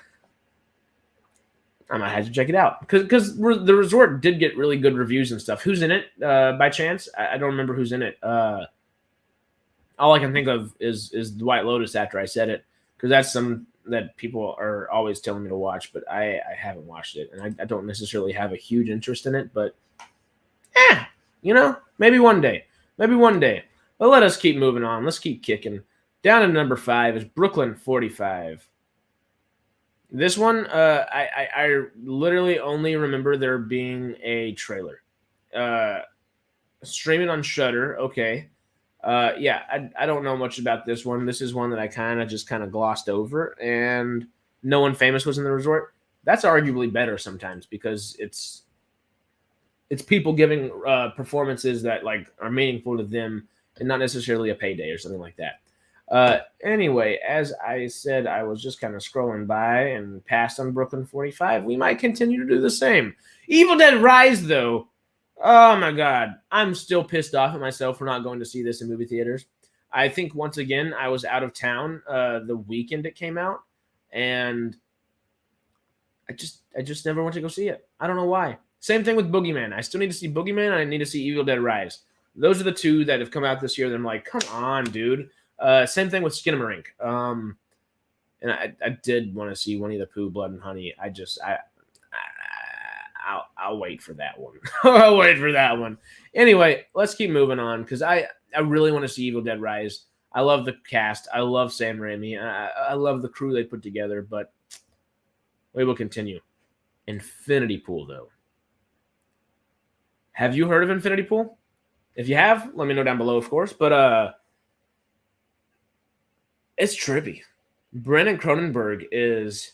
I might have to check it out because The Resort did get really good reviews and stuff. Who's in it by chance? I don't remember who's in it. All I can think of is the White Lotus after I said it, because that's some that people are always telling me to watch, but I haven't watched it, and I don't necessarily have a huge interest in it. But maybe one day. But let us keep moving on. Let's keep kicking. Down at number 5 is Brooklyn 45. This one, I literally only remember there being a trailer. Streaming on Shudder, okay. I don't know much about this one. This is one that I kind of glossed over, and no one famous was in The Resort. That's arguably better sometimes because it's people giving performances that like are meaningful to them, and not necessarily a payday or something like that. Anyway, as I said, I was just kind of scrolling by and passed on Brooklyn 45. We might continue to do the same. Evil Dead Rise, though. Oh my God. I'm still pissed off at myself for not going to see this in movie theaters. I think once again, I was out of town the weekend it came out, and I just never went to go see it. I don't know why. Same thing with Boogeyman. I still need to see Boogeyman, and I need to see Evil Dead Rise. Those are the two that have come out this year that I'm like, come on, dude. Same thing with Skinamarink. And I did want to see Winnie the Pooh, Blood and Honey. I'll wait for that one. I'll wait for that one. Anyway, let's keep moving on because I really want to see Evil Dead Rise. I love the cast. I love Sam Raimi. I love the crew they put together, but we will continue. Infinity Pool, though. Have you heard of Infinity Pool? If you have, let me know down below, of course. But it's trippy. Brandon Cronenberg is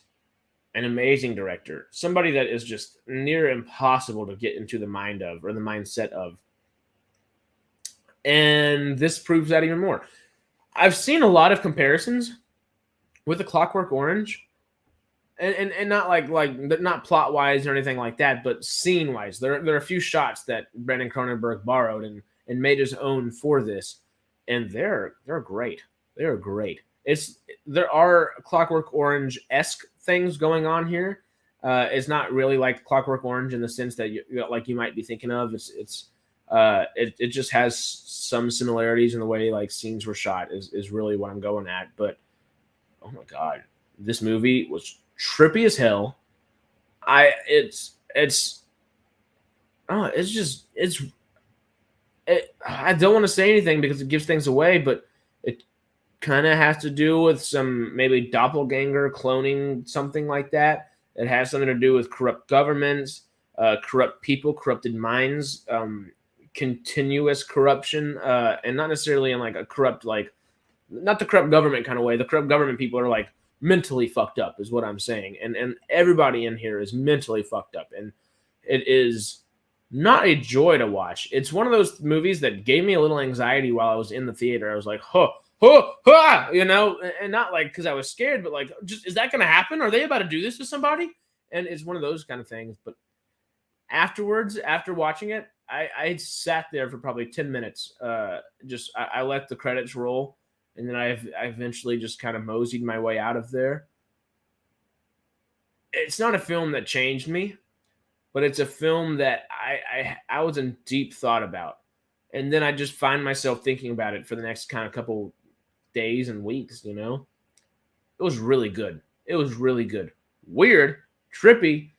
an amazing director. Somebody that is just near impossible to get into the mind of or the mindset of. And this proves that even more. I've seen a lot of comparisons with The Clockwork Orange. And not like not plot wise or anything like that, but scene wise. There are a few shots that Brandon Cronenberg borrowed and made his own for this. And they're great. They're great. There are Clockwork Orange-esque things going on here. It's not really like Clockwork Orange in the sense that you might be thinking of. It just has some similarities in the way like scenes were shot is really what I'm going at. But oh my God, this movie was trippy as hell. I don't want to say anything because it gives things away, but it kind of has to do with some maybe doppelganger cloning, something like that. It has something to do with corrupt governments, corrupt people, corrupted minds, continuous corruption, and not necessarily in like a corrupt, like not the corrupt government kind of way. The corrupt government people are like mentally fucked up, is what I'm saying, and everybody in here is mentally fucked up, and it is not a joy to watch. It's one of those movies that gave me a little anxiety while I was in the theater. I was like, huh, huh, huh, and not like because I was scared, but like, just is that going to happen? Are they about to do this to somebody? And it's one of those kind of things. But afterwards, after watching it, I sat there for probably 10 minutes. I let the credits roll, and then I eventually just kind of moseyed my way out of there. It's not a film that changed me, but it's a film that I was in deep thought about. And then I just find myself thinking about it for the next kind of couple days and weeks, It was really good. It was really good. Weird, trippy,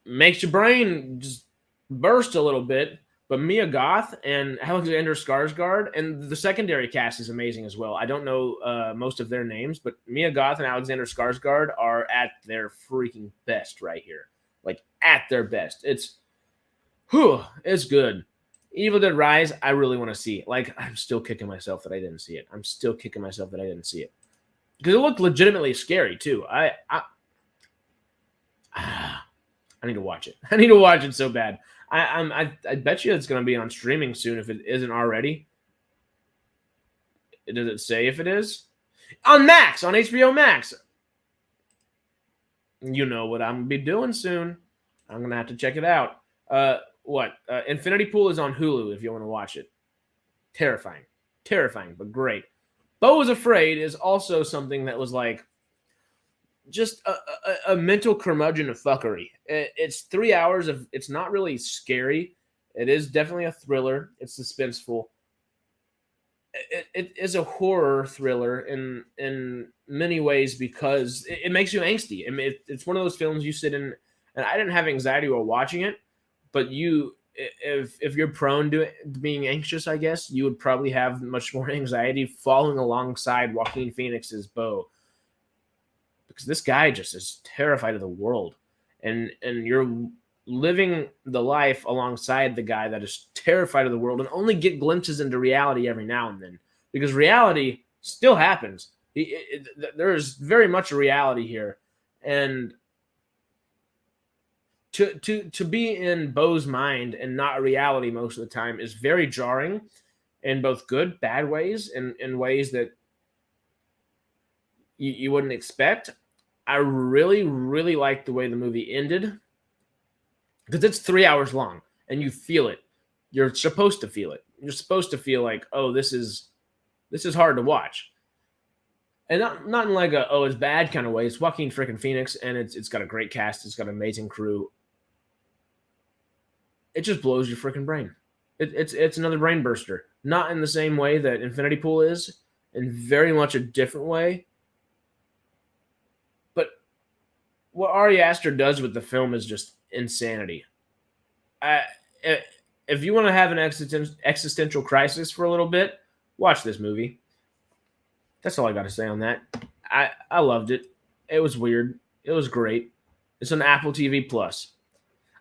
makes your brain just burst a little bit. But Mia Goth and Alexander Skarsgård, and the secondary cast is amazing as well. I don't know most of their names, but Mia Goth and Alexander Skarsgård are at their freaking best right here. Like, at their best. It's good. Evil Dead Rise, I really want to see. Like, I'm still kicking myself that I didn't see it. Because it looked legitimately scary, too. I need to watch it. I need to watch it so bad. I bet you it's going to be on streaming soon if it isn't already. Does it say if it is? On Max, on HBO Max. You know what I'm going to be doing soon. I'm going to have to check it out. Infinity Pool is on Hulu if you want to watch it. Terrifying, but great. Beau Was Afraid is also something that was like just a mental curmudgeon of fuckery. It's 3 hours of, it's not really scary. It is definitely a thriller. It's suspenseful. It is a horror thriller in many ways because it makes you angsty. I mean, it's one of those films you sit in, and I didn't have anxiety while watching it, but if you're prone to being anxious, I guess you would probably have much more anxiety following alongside Joaquin Phoenix's Beau. Because this guy just is terrified of the world, and you're living the life alongside the guy that is terrified of the world and only get glimpses into reality every now and then, because reality still happens. There is very much a reality here, and to be in Beau's mind and not reality most of the time is very jarring in both good, bad ways, and in ways that you wouldn't expect. I really, really like the way the movie ended because it's 3 hours long and you feel it. You're supposed to feel it. You're supposed to feel like, oh, this is hard to watch, and not in like a it's bad kind of way. It's Joaquin freaking Phoenix, and it's got a great cast. It's got an amazing crew. It just blows your freaking brain. It's another brain burster, not in the same way that Infinity Pool is, in very much a different way. What Ari Aster does with the film is just insanity. If you want to have an existential crisis for a little bit, watch this movie. That's all I got to say on that. I loved it. It was weird. It was great. It's on Apple TV Plus.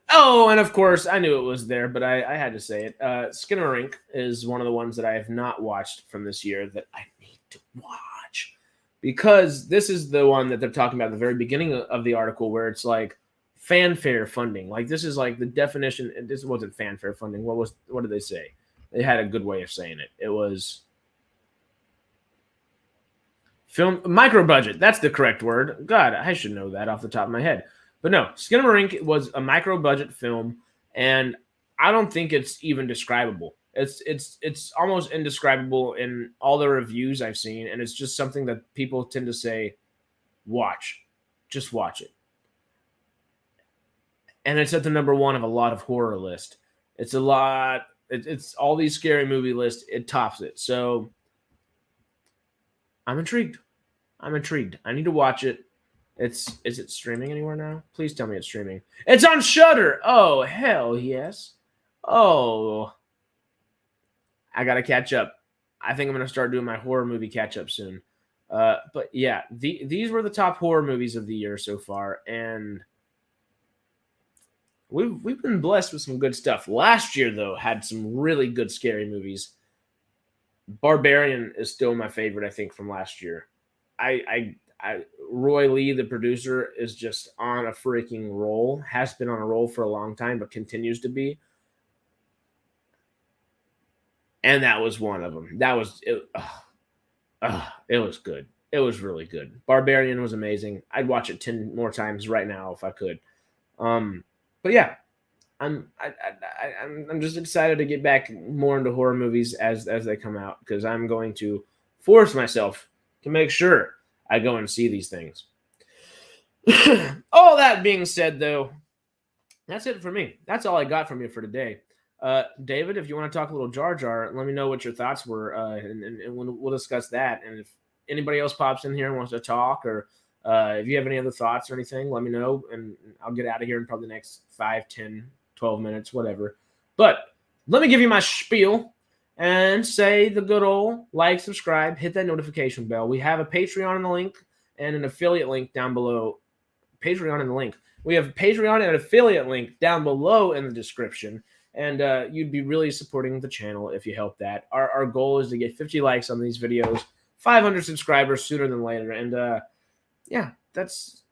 Oh, and of course, I knew it was there, but I had to say it. Skinamarink is one of the ones that I have not watched from this year that I need to watch. Because this is the one that they're talking about at the very beginning of the article, where it's like fanfare funding. Like, this is like the definition. This wasn't fanfare funding. What did they say? They had a good way of saying it. It was film micro budget. That's the correct word. God, I should know that off the top of my head. But no, Skinamarink was a micro budget film, and I don't think it's even describable. It's almost indescribable in all the reviews I've seen, and it's just something that people tend to say, watch. Just watch it. And it's at the number one of a lot of horror list. It's a lot. It's all these scary movie lists. It tops it. So I'm intrigued. I need to watch it. Is it streaming anywhere now? Please tell me it's streaming. It's on Shudder. Oh, hell yes. Oh, I gotta catch up. I think I'm gonna start doing my horror movie catch up soon. But yeah, these were the top horror movies of the year so far, and we've been blessed with some good stuff. Last year though had some really good scary movies. Barbarian is still my favorite, I think, from last year. Roy Lee, the producer, is just on a freaking roll. Has been on a roll for a long time, but continues to be. And that was one of them. That was it. It was good. It was really good. Barbarian was amazing. I'd watch it 10 more times right now if I could. But yeah, I'm just excited to get back more into horror movies as they come out, because I'm going to force myself to make sure I go and see these things. All that being said, though, that's it for me. That's all I got from you for today. David, if you want to talk a little Jar Jar, let me know what your thoughts were, and we'll discuss that. And if anybody else pops in here and wants to talk, or if you have any other thoughts or anything, let me know, and I'll get out of here in probably the next 5, 10, 12 minutes, whatever. But let me give you my spiel and say the good old like, subscribe, hit that notification bell. We have a Patreon in the link and an affiliate link down below. Patreon in the link. We have Patreon and an affiliate link down below in the description. And you'd be really supporting the channel if you help that. Our goal is to get 50 likes on these videos, 500 subscribers sooner than later. And yeah, that's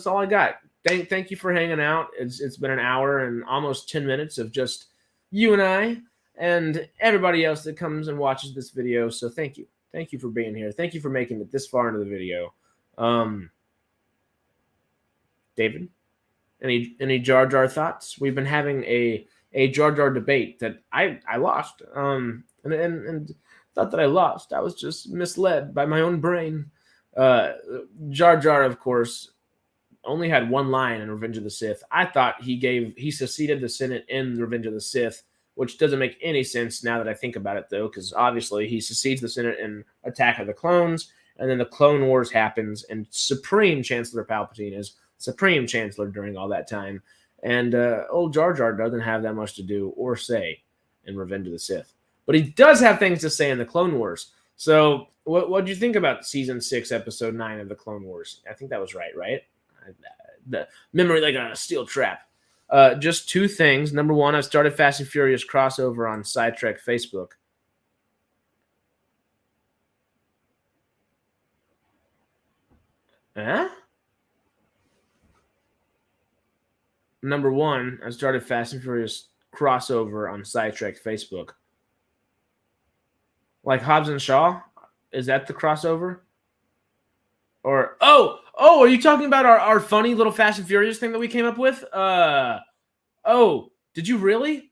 all I got. Thank you for hanging out. It's been an hour and almost 10 minutes of just you and I and everybody else that comes and watches this video. So thank you. Thank you for being here. Thank you for making it this far into the video. David, any Jar Jar thoughts? We've been having a Jar Jar debate that I lost. And thought that I lost. I was just misled by my own brain. Jar Jar, of course, only had one line in Revenge of the Sith. I thought he seceded the Senate in Revenge of the Sith, which doesn't make any sense now that I think about it, though, because obviously he secedes the Senate in Attack of the Clones, and then the Clone Wars happens, and Supreme Chancellor Palpatine is Supreme Chancellor during all that time. And old Jar Jar doesn't have that much to do or say in Revenge of the Sith. But he does have things to say in the Clone Wars. So what do you think about Season 6, Episode 9 of the Clone Wars? I think that was right? The memory like a steel trap. Just two things. Number one, I've started Fast and Furious crossover on Sidetrack Facebook. Huh? Number one, I started Fast and Furious crossover on Sidetrack Facebook. Like Hobbs and Shaw? Is that the crossover? Or are you talking about our funny little Fast and Furious thing that we came up with? Did you really?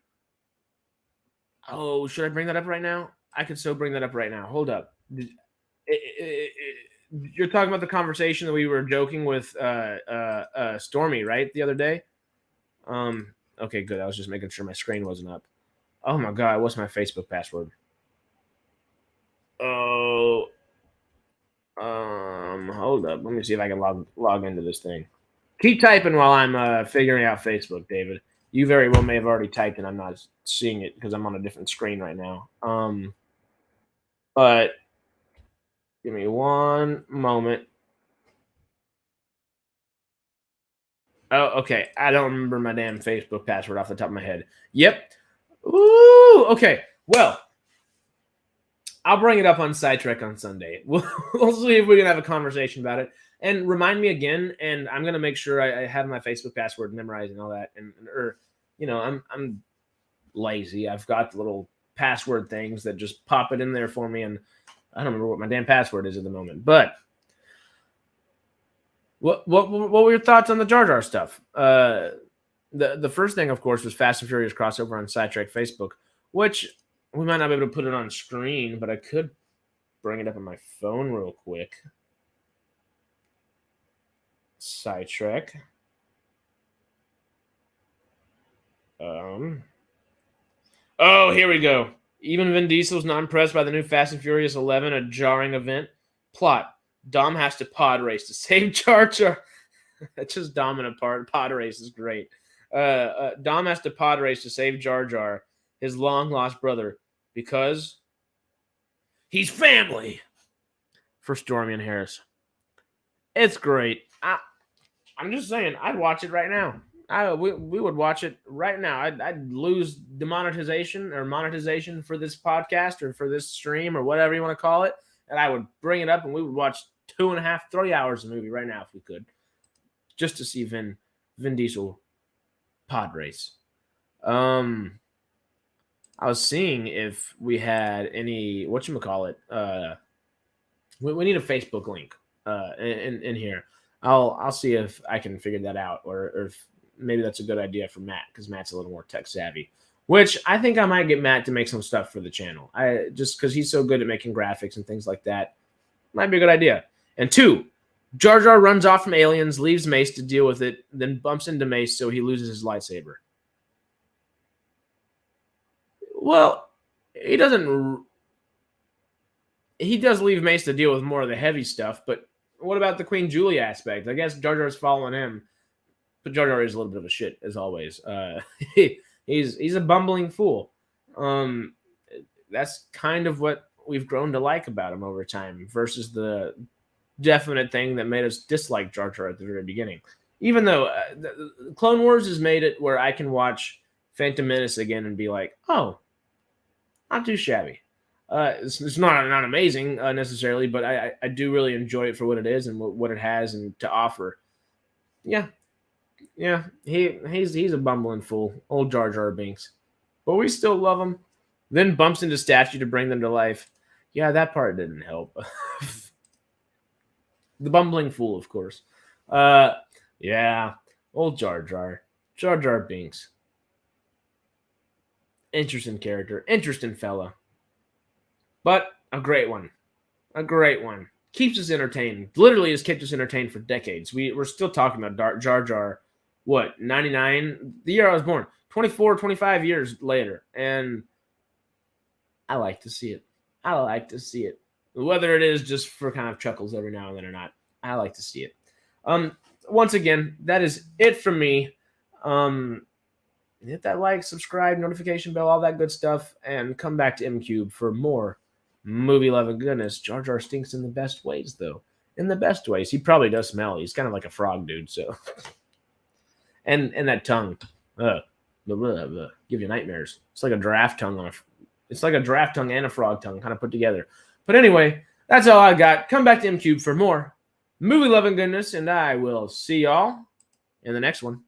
Oh, should I bring that up right now? I could so bring that up right now. Hold up. You're talking about the conversation that we were joking with Stormy, right, the other day? Okay, good. I was just making sure my screen wasn't up. Oh my God, what's my Facebook password? Hold up. Let me see if I can log into this thing. Keep typing while I'm figuring out Facebook, David. You very well may have already typed and I'm not seeing it because I'm on a different screen right now. But give me one moment. Oh, okay. I don't remember my damn Facebook password off the top of my head. Yep. Ooh, okay. Well, I'll bring it up on Sidetrack on Sunday. We'll see if we can have a conversation about it. And remind me again, and I'm going to make sure I have my Facebook password memorized and all that. I'm lazy. I've got the little password things that just pop it in there for me, and I don't remember what my damn password is at the moment. But what were your thoughts on the Jar Jar stuff? The first thing, of course, was Fast and Furious crossover on Sidetrack Facebook, which we might not be able to put it on screen, but I could bring it up on my phone real quick. Sidetrack. Oh, here we go. Even Vin Diesel's not impressed by the new Fast and Furious 11, a jarring event. Plot. Dom has to pod race to save Jar Jar. That's just Dom in a pod race is great. Dom has to pod race to save Jar Jar, his long lost brother, because he's family. For Stormy and Harris. It's great. I'm just saying, I'd watch it right now. We would watch it right now. I'd lose demonetization or monetization for this podcast or for this stream or whatever you want to call it, and I would bring it up and we would watch 2.5, 3 hours of movie right now if we could, just to see Vin Diesel pod race. I was seeing if we had any whatchamacallit. We need a Facebook link in here. I'll see if I can figure that out, or if maybe that's a good idea for Matt, because Matt's a little more tech savvy. Which I think I might get Matt to make some stuff for the channel. Just because he's so good at making graphics and things like that, might be a good idea. And 2, Jar Jar runs off from aliens, leaves Mace to deal with it, then bumps into Mace so he loses his lightsaber. Well, he doesn't. He does leave Mace to deal with more of the heavy stuff, but what about the Queen Julie aspect? I guess Jar Jar's following him, but Jar Jar is a little bit of a shit, as always. He's a bumbling fool. That's kind of what we've grown to like about him over time, versus the definite thing that made us dislike Jar Jar at the very beginning. Even though Clone Wars has made it where I can watch Phantom Menace again and be like, oh, not too shabby. It's not amazing necessarily, but I do really enjoy it for what it is and what it has and to offer. Yeah, he's a bumbling fool, old Jar Jar Binks, but we still love him. Then bumps into statue to bring them to life. Yeah, that part didn't help. The bumbling fool, of course. Yeah, old Jar Jar Binks. Interesting character, interesting fella. But a great one. Keeps us entertained. Literally has kept us entertained for decades. We're still talking about Jar Jar, 99? The year I was born. 24, 25 years later. And I like to see it. Whether it is just for kind of chuckles every now and then or not, I like to see it. Once again, that is it from me. Hit that like, subscribe, notification bell, all that good stuff, and come back to MCubed for more movie love and goodness. Jar Jar stinks in the best ways, though. In the best ways. He probably does smell. He's kind of like a frog dude, so. and that tongue. Give you nightmares. It's like a giraffe tongue it's like a giraffe tongue and a frog tongue kind of put together. But anyway, that's all I got. Come back to MCubed for more movie love and goodness, and I will see y'all in the next one.